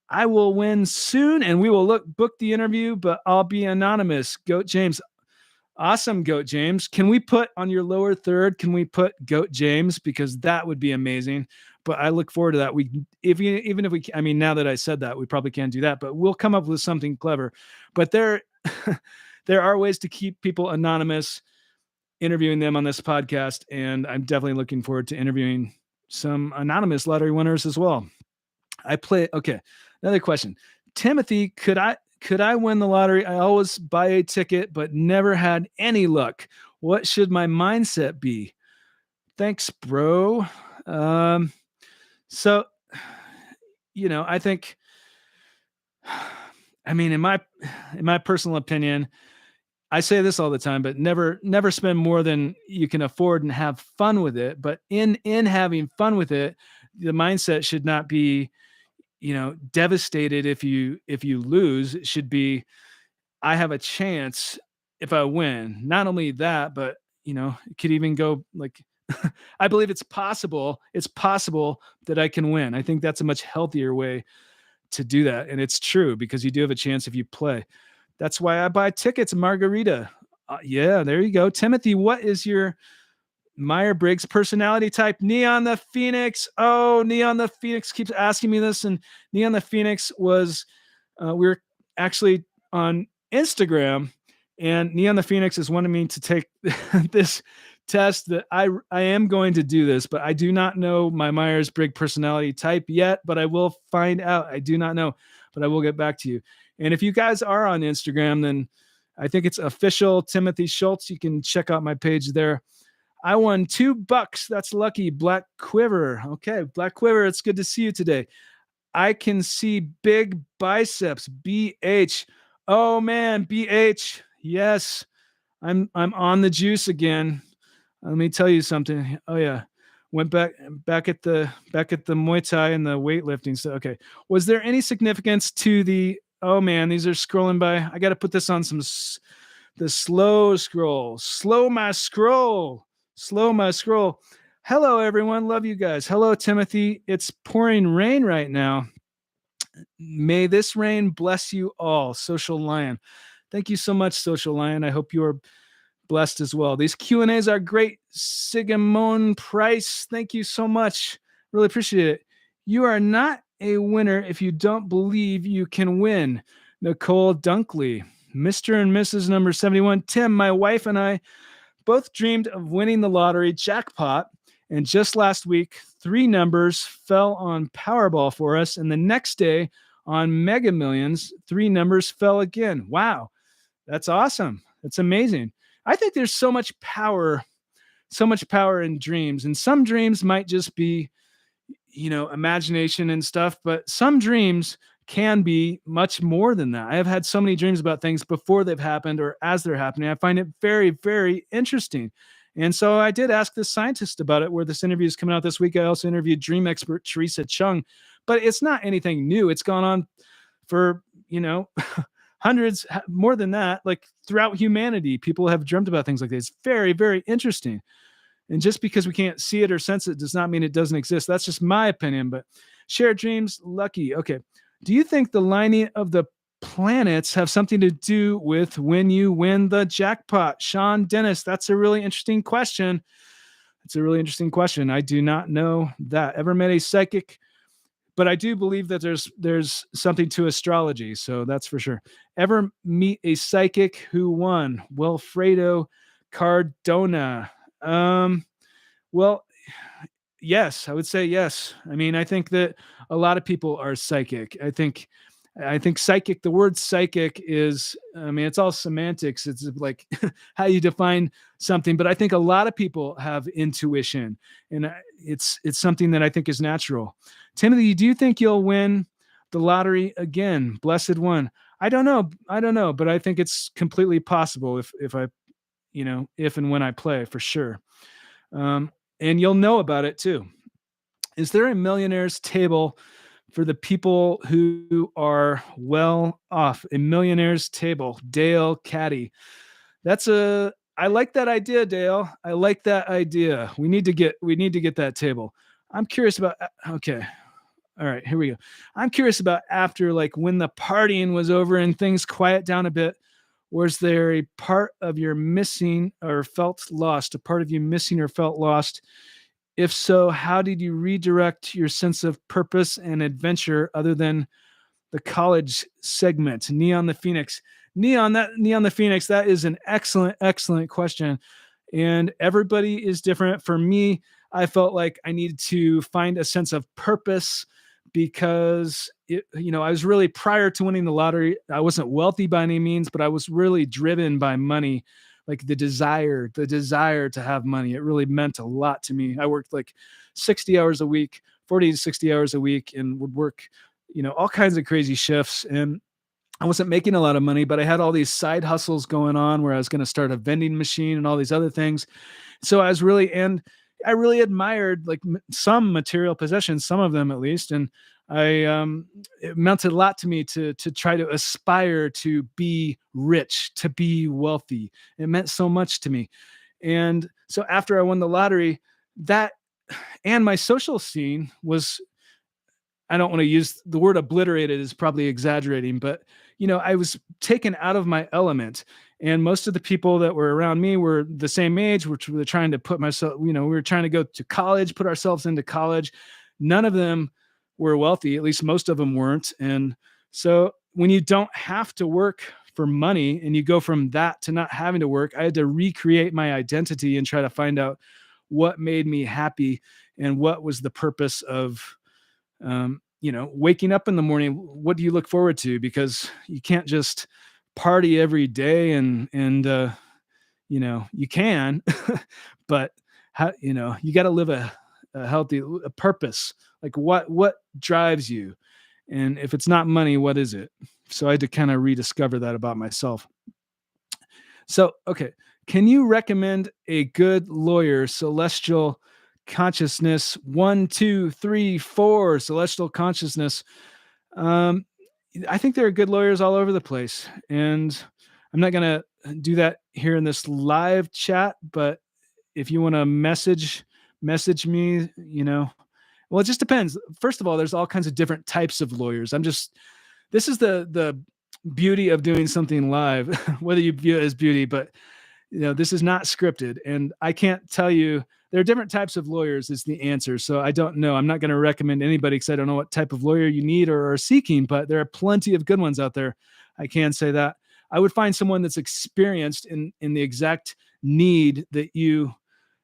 I will win soon and we will book the interview, but I'll be anonymous. Goat James. Awesome, Goat James. Can we put on your lower third? Can we put Goat James? Because that would be amazing. But I look forward to that. I mean, now that I said that, we probably can't do that, but we'll come up with something clever. But there are ways to keep people anonymous, interviewing them on this podcast. And I'm definitely looking forward to interviewing some anonymous lottery winners as well. Okay. Another question. Timothy, could I win the lottery? I always buy a ticket, but never had any luck. What should my mindset be? Thanks, bro. So, I think, I mean, in my personal opinion, I say this all the time, but never spend more than you can afford and have fun with it. But in having fun with it, the mindset should not be, devastated if you lose. It should be, I have a chance if I win. Not only that, but it could even go like, I believe it's possible that I can win. I think that's a much healthier way to do that. And it's true because you do have a chance if you play. That's why I buy tickets, Margarita. Yeah, there you go. Timothy, what is your Meyer Briggs personality type? Neon the Phoenix. Oh, Neon the Phoenix keeps asking me this. And Neon the Phoenix was, we were actually on Instagram, and Neon the Phoenix is wanting me to take this test that I am going to do this, but I do not know my Myers-Briggs personality type yet, but I will find out. I do not know, but I will get back to you. And if you guys are on Instagram, then I think it's official Timothy Schultz. You can check out my page there. I won $2. That's lucky. Black Quiver. Okay, Black Quiver, it's good to see you today. I can see big biceps. BH. Oh man, BH. Yes, I'm on the juice again. Let me tell you something. Oh yeah. Went back at the Muay Thai and the weightlifting. So okay. Was there any significance to the oh man, these are scrolling by. I gotta put this on the slow scroll. Slow my scroll. Slow my scroll. Hello, everyone. Love you guys. Hello, Timothy. It's pouring rain right now. May this rain bless you all. Social Lion. Thank you so much, Social Lion. I hope you are blessed as well. These Q&As are great. Sigamon Price, thank you so much. Really appreciate it. You are not a winner if you don't believe you can win. Nicole Dunkley, Mr. and Mrs. number 71. Tim, my wife and I both dreamed of winning the lottery jackpot. And just last week, 3 numbers fell on Powerball for us. And the next day on Mega Millions, 3 numbers fell again. Wow. That's awesome. That's amazing. I think there's so much power in dreams. And some dreams might just be, imagination and stuff, but some dreams can be much more than that. I have had so many dreams about things before they've happened or as they're happening. I find it very, very interesting. And so I did ask the scientist about it, where this interview is coming out this week. I also interviewed dream expert Teresa Chung, but it's not anything new. It's gone on for, hundreds, more than that, like throughout humanity, people have dreamt about things like this. It's very, very interesting. And just because we can't see it or sense it does not mean it doesn't exist. That's just my opinion, but shared dreams, lucky. Okay. Do you think the lining of the planets have something to do with when you win the jackpot? Sean Dennis, that's a really interesting question. It's a really interesting question. I do not know that. Ever met a psychic? But I do believe that there's something to astrology, so that's for sure. Ever meet a psychic who won? Wilfredo Cardona. Well, yes, I would say yes. I mean, I think that a lot of people are psychic. I think psychic, the word psychic is, I mean, it's all semantics. It's like how you define something, but I think a lot of people have intuition, and it's something that I think is natural. Timothy, do you think you'll win the lottery again? Blessed one. I don't know, but I think it's completely possible if I, if and when I play, for sure. And you'll know about it too. Is there a millionaire's table for the people who are well off? A millionaire's table. Dale Caddy. I like that idea, Dale. I like that idea. We need to get that table. I'm curious about, okay. All right, here we go. I'm curious about after, like, when the partying was over and things quiet down a bit, was there a part of your missing or felt lost, a part of you missing or felt lost? If so, how did you redirect your sense of purpose and adventure other than the college segment? Neon the Phoenix. Neon the Phoenix, that is an excellent, excellent question. And everybody is different. For me, I felt like I needed to find a sense of purpose because I was really, prior to winning the lottery, I wasn't wealthy by any means, but I was really driven by money, like the desire to have money. It really meant a lot to me. I worked like 60 hours a week, 40 to 60 hours a week, and would work, all kinds of crazy shifts. And I wasn't making a lot of money, but I had all these side hustles going on where I was going to start a vending machine and all these other things. So I really admired like some material possessions, some of them at least. And it meant a lot to me to try to aspire to be rich, to be wealthy. It meant so much to me. And so after I won the lottery, that and my social scene was, I don't want to use the word obliterated, is probably exaggerating, but I was taken out of my element. And most of the people that were around me were the same age, which we were trying to we were trying to go to college, put ourselves into college. None of them were wealthy, at least most of them weren't. And so when you don't have to work for money and you go from that to not having to work, I had to recreate my identity and try to find out what made me happy and what was the purpose of, waking up in the morning. What do you look forward to? Because you can't just party every day and you can, but how, you got to live a healthy purpose. Like what drives you? And if it's not money, what is it? So I had to kind of rediscover that about myself. So, okay. Can you recommend a good lawyer? Celestial consciousness, 1, 2, 3, 4, celestial consciousness. Um, I think there are good lawyers all over the place. And I'm not going to do that here in this live chat, but if you want to message me, well, it just depends. First of all, there's all kinds of different types of lawyers. This is the beauty of doing something live, whether you view it as beauty, but this is not scripted, and I can't tell you. There are different types of lawyers is the answer. So I don't know. I'm not going to recommend anybody because I don't know what type of lawyer you need or are seeking, but there are plenty of good ones out there. I can say that. I would find someone that's experienced in the exact need that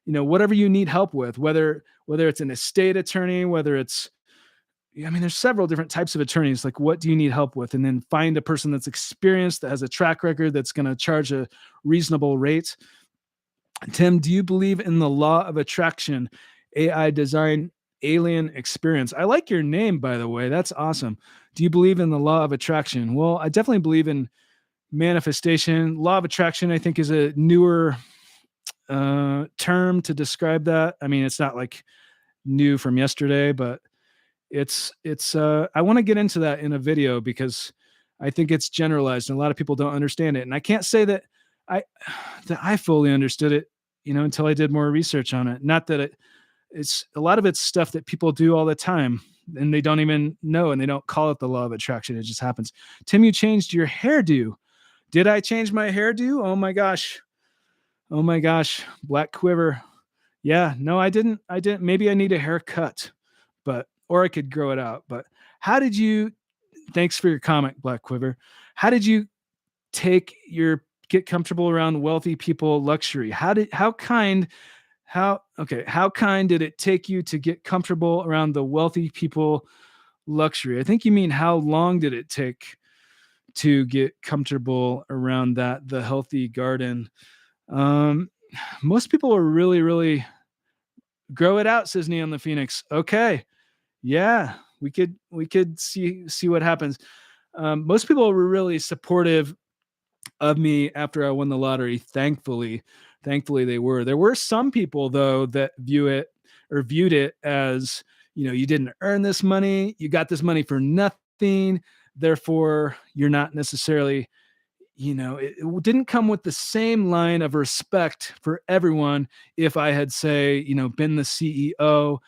whatever you need help with, whether it's an estate attorney, whether it's, there's several different types of attorneys. Like, what do you need help with? And then find a person that's experienced, that has a track record, that's going to charge a reasonable rate. Tim, do you believe in the law of attraction, AI design, alien experience? I like your name, by the way. That's awesome. Do you believe in the law of attraction? Well, I definitely believe in manifestation. Law of attraction, I think, is a newer term to describe that. It's not like new from yesterday, but it's I want to get into that in a video because I think it's generalized and a lot of people don't understand it. And I can't say that I fully understood it, until I did more research on it. Not that it's a lot of it's stuff that people do all the time and they don't even know, and they don't call it the law of attraction. It just happens. Tim, you changed your hairdo. Did I change my hairdo? Oh my gosh. Black Quiver. Yeah, no, I didn't. Maybe I need a haircut, or I could grow it out. But thanks for your comment, Black Quiver. How did you get comfortable around wealthy people luxury? How kind did it take you to get comfortable around the wealthy people luxury? I think you mean how long did it take to get comfortable around that, the healthy garden? Most people are really, really grow it out, says Neon the Phoenix. Okay. Yeah, we could see what happens. Most people were really supportive of me after I won the lottery. Thankfully they were. There were some people though that viewed it as, you didn't earn this money. You got this money for nothing. Therefore, you're not necessarily, it didn't come with the same line of respect for everyone. If I had, say, been the CEO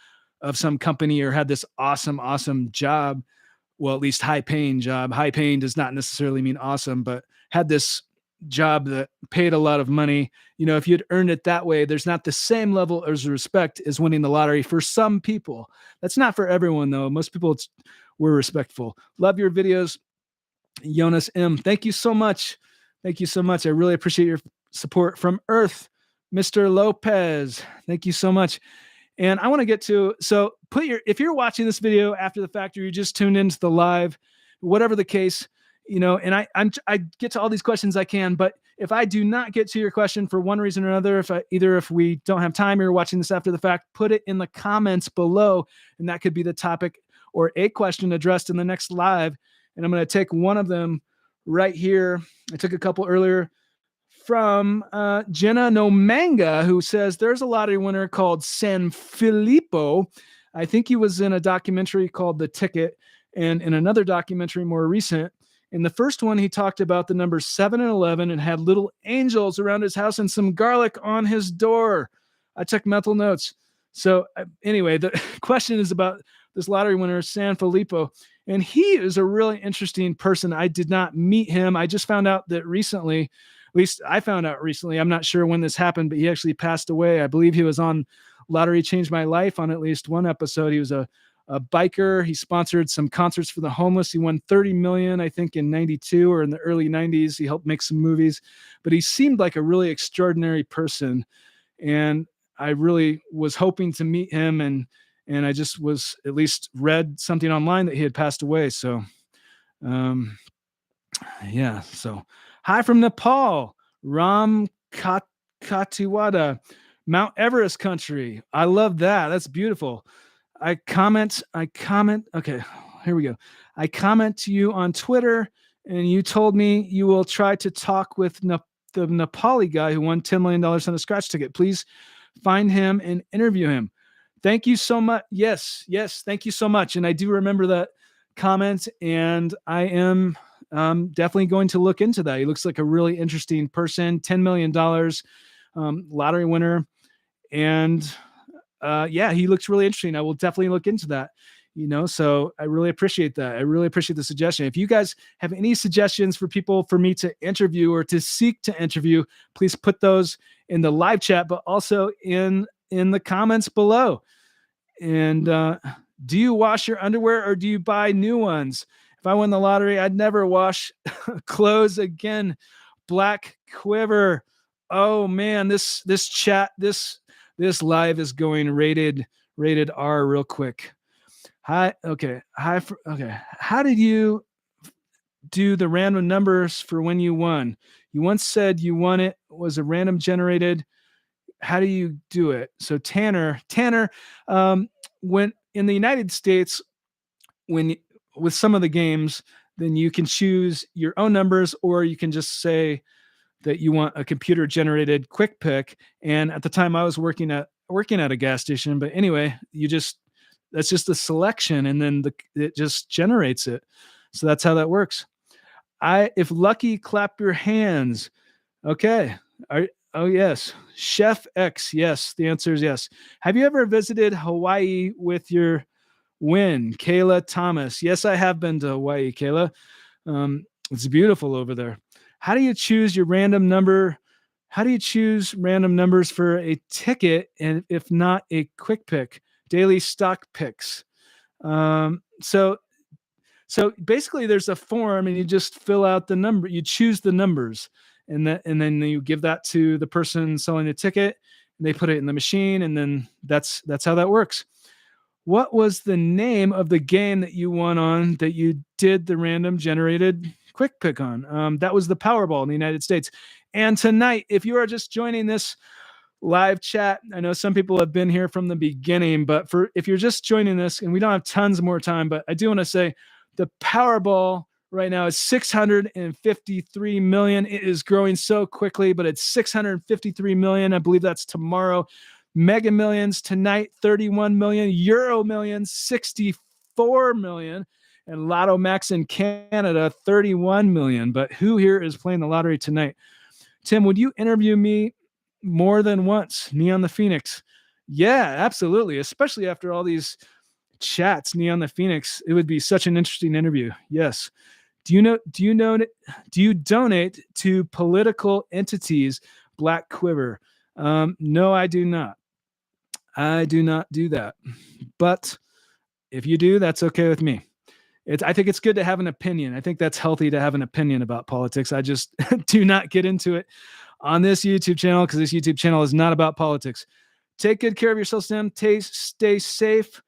of some company or had this awesome job, well, at least high paying job. High paying does not necessarily mean awesome, but had this job that paid a lot of money. If you'd earned it that way, there's not the same level of respect as winning the lottery for some people. That's not for everyone though. Most people were respectful. Love your videos. Jonas M. Thank you so much. I really appreciate your support. From Earth, Mr. Lopez. Thank you so much. And I want to get to, so if you're watching this video after the fact, or you just tuned into the live, whatever the case, and I get to all these questions I can, but if I do not get to your question for one reason or another, if we don't have time or you're watching this after the fact, put it in the comments below, and that could be the topic or a question addressed in the next live. And I'm going to take one of them right here. I took a couple earlier from Jenna No Manga, who says there's a lottery winner called San Filippo. I think he was in a documentary called The Ticket, and in another documentary more recent. In the first one, he talked about the numbers 7 and 11 and had little angels around his house and some garlic on his door. I took mental notes. So anyway, the question is about this lottery winner, San Filippo. And he is a really interesting person. I did not meet him. I just found out that recently, at least I found out recently, I'm not sure when this happened, but he actually passed away. I believe he was on Lottery Changed My Life on at least one episode. He was a biker. He sponsored some concerts for the homeless. He won 30 million, I think, in 92 or in the early 90s. He helped make some movies, but he seemed like a really extraordinary person. And I really was hoping to meet him, and I just was at least read something online that he had passed away. So, yeah. So hi from Nepal, Ram Katiwada, Mount Everest country. I love that. That's beautiful. I comment. Okay. here we go. I comment to you on Twitter, and you told me you will try to talk with the Nepali guy who won $10 million on a scratch ticket. Please find him and interview him. Thank you so much. Yes, thank you so much. And I do remember that comment, and I am definitely going to look into that. He looks like a really interesting person. $10 million lottery winner. And yeah, he looks really interesting. I will definitely look into that. So I really appreciate that. I really appreciate the suggestion. If you guys have any suggestions for people for me to interview or to seek to interview, please put those in the live chat, but also in the comments below. And do you wash your underwear or do you buy new ones? If I won the lottery, I'd never wash clothes again. Black Quiver. Oh man, this chat, this live is going rated R real quick. Hi. Okay. How did you do the random numbers for when you won? You once said you won it was a random generated. How do you do it? So Tanner, when in the United States, with some of the games, then you can choose your own numbers, or you can just say that you want a computer generated quick pick. And at the time I was working at a gas station, but anyway, that's just the selection, and then it just generates it. So that's how that works. If lucky, clap your hands. Okay. Oh yes. Chef X. Yes. The answer is yes. Have you ever visited Hawaii with your win? Kayla Thomas. Yes, I have been to Hawaii, Kayla. It's beautiful over there. How do you choose your random number? How do you choose random numbers for a ticket, and if not a quick pick? Daily stock picks. So basically there's a form, and you just fill out the number. You choose the numbers, and then you give that to the person selling the ticket, and they put it in the machine, and then that's how that works. What was the name of the game that you won on that you did the random generated quick pick on? That was the Powerball in the United States. And tonight, if you are just joining this live chat, I know some people have been here from the beginning, but if you're just joining this, and we don't have tons more time, but I do want to say the Powerball right now is 653 million. It is growing so quickly, but it's 653 million. I believe that's tomorrow. Mega Millions tonight, 31 million. Euro Millions, 64 million. And Lotto Max in Canada, 31 million. But who here is playing the lottery tonight? Tim, would you interview me more than once? Neon the Phoenix. Yeah, absolutely. Especially after all these chats, Neon the Phoenix. It would be such an interesting interview. Yes. Do you donate to political entities? Black Quiver. No, I do not. I do not do that. But if you do, that's okay with me. I think it's good to have an opinion. I think that's healthy to have an opinion about politics. I just do not get into it on this YouTube channel, because this YouTube channel is not about politics. Take good care of yourself, Sam. Stay safe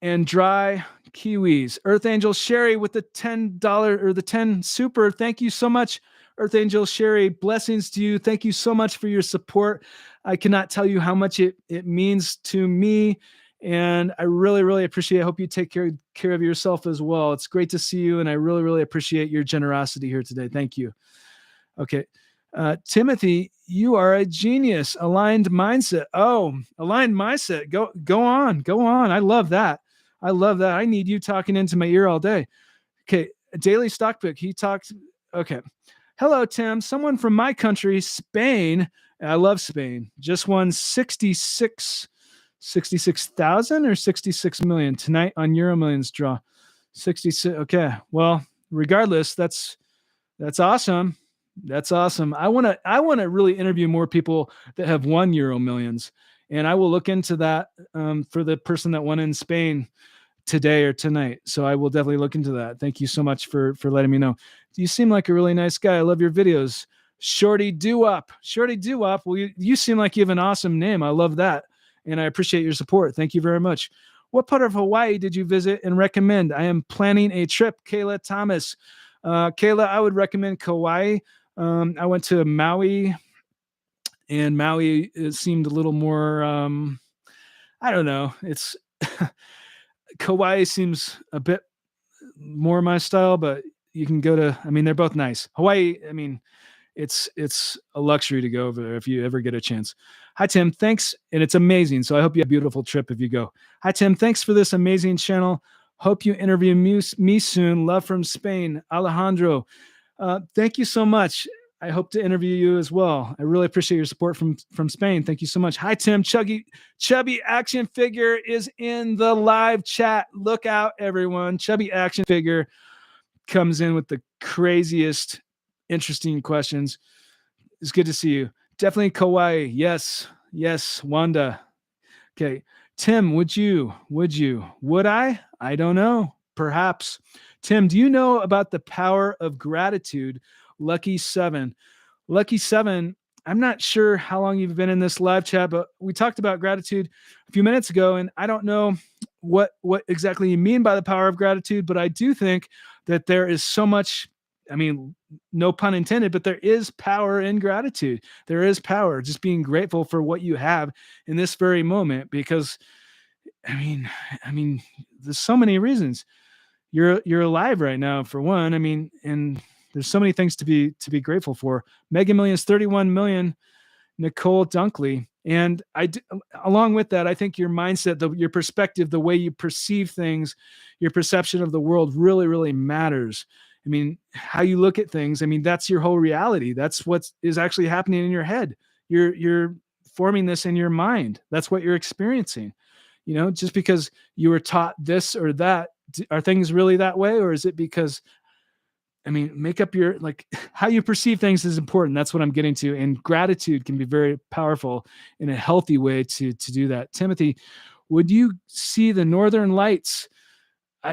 and dry kiwis. Earth Angel Sherry with the $10 or the 10 super. Thank you so much, Earth Angel Sherry. Blessings to you. Thank you so much for your support. I cannot tell you how much it means to me. And I really, really appreciate it. I hope you take care of yourself as well. It's great to see you. And I really, really appreciate your generosity here today. Thank you. Okay. Timothy, you are a genius. Aligned mindset. Oh, aligned mindset. Go on. I love that. I need you talking into my ear all day. Okay. Daily stock pick. He talked. Okay. Hello, Tim. Someone from my country, Spain. I love Spain. Just won 66,000 or 66 million tonight on Euro Millions draw. 66. Okay. Well, regardless, that's awesome. That's awesome. I want to really interview more people that have won Euro Millions, and I will look into that for the person that won in Spain today or tonight. So I will definitely look into that. Thank you so much for letting me know. You seem like a really nice guy. I love your videos. Shorty Do Up. Well, you seem like you have an awesome name. I love that. And I appreciate your support. Thank you very much. What part of Hawaii did you visit and recommend? I am planning a trip. Kayla Thomas. Kayla, I would recommend Kauai. I went to Maui, and Maui, it seemed a little more, I don't know. It's Kauai seems a bit more my style, but you can go to, I mean, they're both nice. Hawaii, I mean, it's a luxury to go over there if you ever get a chance. Hi Tim, thanks, and it's amazing. So I hope you have a beautiful trip if you go. Hi Tim, thanks for this amazing channel. Hope you interview me soon. Love from Spain, Alejandro. Thank you so much. I hope to interview you as well. I really appreciate your support from Spain. Thank you so much. Hi Tim, Chubby Action Figure is in the live chat. Look out, everyone. Chubby Action Figure comes in with the craziest, interesting questions. It's good to see you. Definitely Kauai. Yes. Wanda. Okay. Tim, would I? I don't know. Perhaps. Tim, do you know about the power of gratitude? Lucky 7. I'm not sure how long you've been in this live chat, but we talked about gratitude a few minutes ago, and I don't know what exactly you mean by the power of gratitude, but I do think that there is so much, I mean, no pun intended, but there is power in gratitude. There is power just being grateful for what you have in this very moment, because I mean, there's so many reasons you're alive right now, for one. I mean, and there's so many things to be grateful for. Mega Millions, 31 million, Nicole Dunkley. And along with that, I think your mindset, your perspective, the way you perceive things, your perception of the world really, really matters. I mean, how you look at things, I mean, that's your whole reality. That's what is actually happening in your head. You're forming this in your mind. That's what you're experiencing. You know, just because you were taught this or that, are things really that way? Or is it because, I mean, make up your, like, how you perceive things is important. That's what I'm getting to. And gratitude can be very powerful in a healthy way to do that. Timothy, would you see the Northern Lights?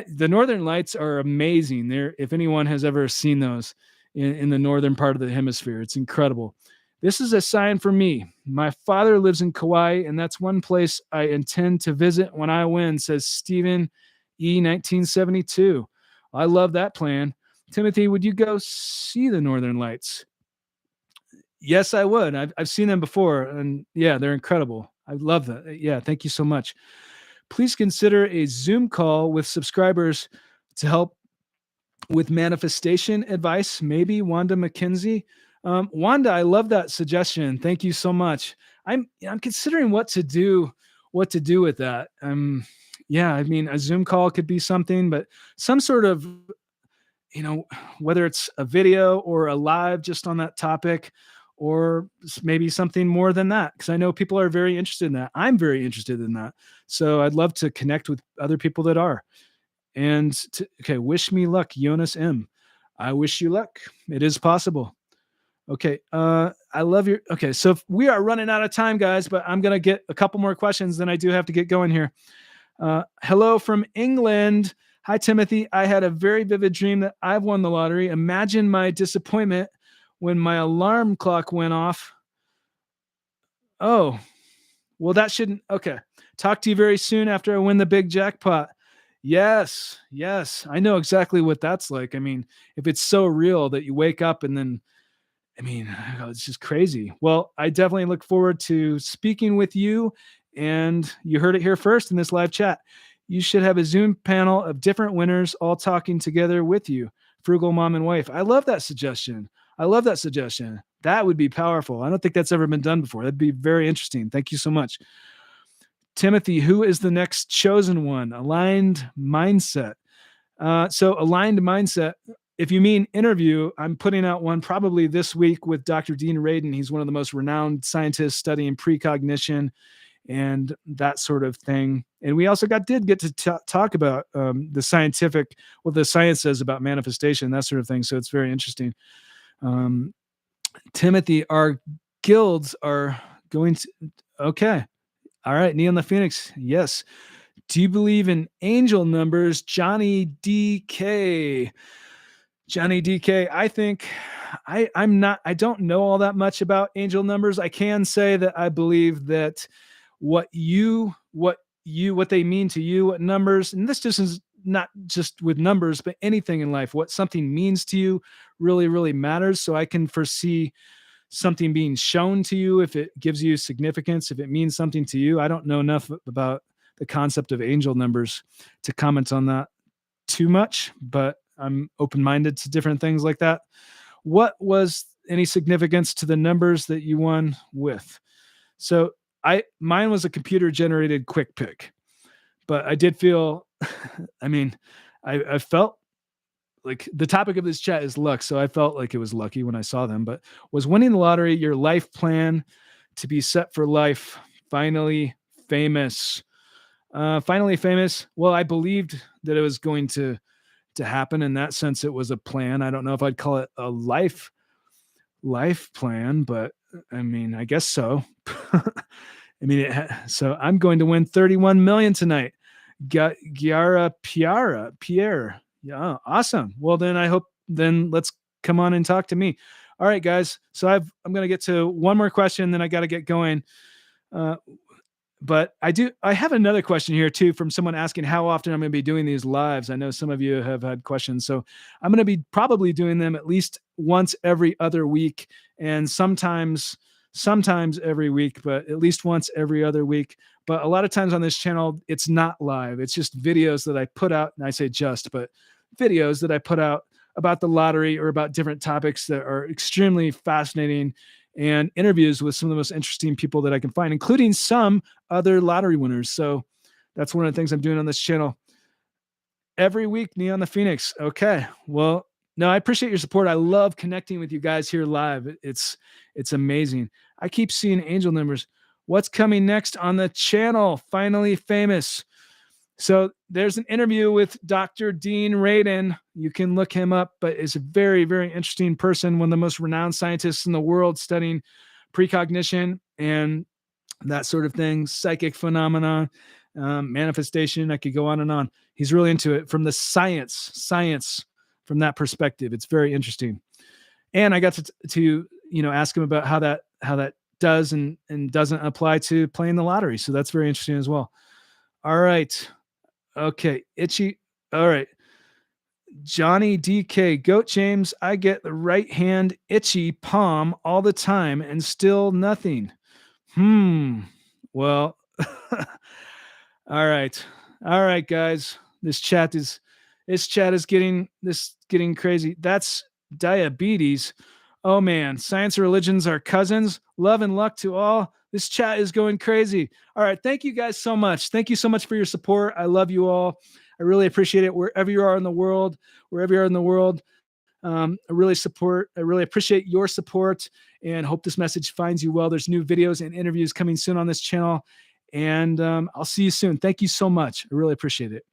The Northern Lights are amazing. If anyone has ever seen those in the northern part of the hemisphere, it's incredible. This is a sign for me. My father lives in Kauai, and that's one place I intend to visit when I win, says Stephen E. 1972. I love that plan. Timothy, would you go see the Northern Lights? Yes, I would. I've seen them before, and yeah, they're incredible. I love that. Yeah, thank you so much. Please consider a Zoom call with subscribers to help with manifestation advice. Maybe Wanda McKenzie. Wanda, I love that suggestion. Thank you so much. I'm considering what to do with that. Yeah, I mean, a Zoom call could be something, but some sort of, you know, whether it's a video or a live just on that topic, or maybe something more than that, because I know people are very interested in that. I'm very interested in that. So I'd love to connect with other people that are. And okay, wish me luck, Jonas M. I wish you luck. It is possible. Okay. I love your, okay. So we are running out of time, guys, but I'm going to get a couple more questions, then I do have to get going here. Hello from England. Hi, Timothy. I had a very vivid dream that I've won the lottery. Imagine my disappointment when my alarm clock went off. Oh, well, that shouldn't. Okay. Talk to you very soon after I win the big jackpot. Yes. I know exactly what that's like. I mean, if it's so real that you wake up and then, I mean, it's just crazy. Well, I definitely look forward to speaking with you. And you heard it here first in this live chat. You should have a Zoom panel of different winners all talking together with you. Frugal mom and wife. I love that suggestion. That would be powerful. I don't think that's ever been done before. That'd be very interesting. Thank you so much. Timothy, who is the next chosen one? Aligned mindset. So aligned mindset, if you mean interview, I'm putting out one probably this week with Dr. Dean Radin. He's one of the most renowned scientists studying precognition and that sort of thing. And we also did get to talk about the scientific, what the science says about manifestation, that sort of thing. So it's very interesting. Timothy, our guilds are going to, okay. All right. Neon the Phoenix. Yes. Do you believe in angel numbers? Johnny DK. I think I don't know all that much about angel numbers. I can say that I believe that what they mean to you, what numbers, and this just is not just with numbers, but anything in life, what something means to you really, really matters. So I can foresee something being shown to you if it gives you significance, if it means something to you. I don't know enough about the concept of angel numbers to comment on that too much, but I'm open-minded to different things like that. What was any significance to the numbers that you won with? So mine was a computer generated quick pick, but I did feel, I mean, I felt like the topic of this chat is luck. So I felt like it was lucky when I saw them, but was winning the lottery your life plan to be set for life? Finally famous. Finally famous. Well, I believed that it was going to happen. In that sense, it was a plan. I don't know if I'd call it a life plan, but I mean, I guess so. I mean, so I'm going to win 31 million tonight. Pierre. Yeah, awesome. Well, then let's come on and talk to me. All right, guys. So I'm going to get to one more question, then I got to get going. But I have another question here too from someone asking how often I'm going to be doing these lives. I know some of you have had questions, so I'm going to be probably doing them at least once every other week, and sometimes every week, but at least once every other week. But a lot of times on this channel, it's not live. It's just videos that I put out, and I say just, but videos that I put out about the lottery or about different topics that are extremely fascinating, and interviews with some of the most interesting people that I can find, including some other lottery winners. So that's one of the things I'm doing on this channel every week. Neon the Phoenix. Okay. Well, no, I appreciate your support. I love connecting with you guys here live. It's amazing. I keep seeing angel numbers. What's coming next on the channel? Finally famous. So there's an interview with Dr. Dean Radin. You can look him up, but is a very, very interesting person, one of the most renowned scientists in the world studying precognition and that sort of thing, psychic phenomena, manifestation. I could go on and on. He's really into it from the science from that perspective. It's very interesting. And I got to ask him about how that does and doesn't apply to playing the lottery. So that's very interesting as well. All right. Okay. Itchy. All right. Johnny DK, Goat James, I get the right hand itchy palm all the time and still nothing. Well, all right, guys. This chat is getting crazy. That's diabetes. Oh man, science and religions are cousins. Love and luck to all. This chat is going crazy. All right. Thank you guys so much. Thank you so much for your support. I love you all. I really appreciate it. Wherever you are in the world, I really appreciate your support and hope this message finds you well. There's new videos and interviews coming soon on this channel, and I'll see you soon. Thank you so much. I really appreciate it.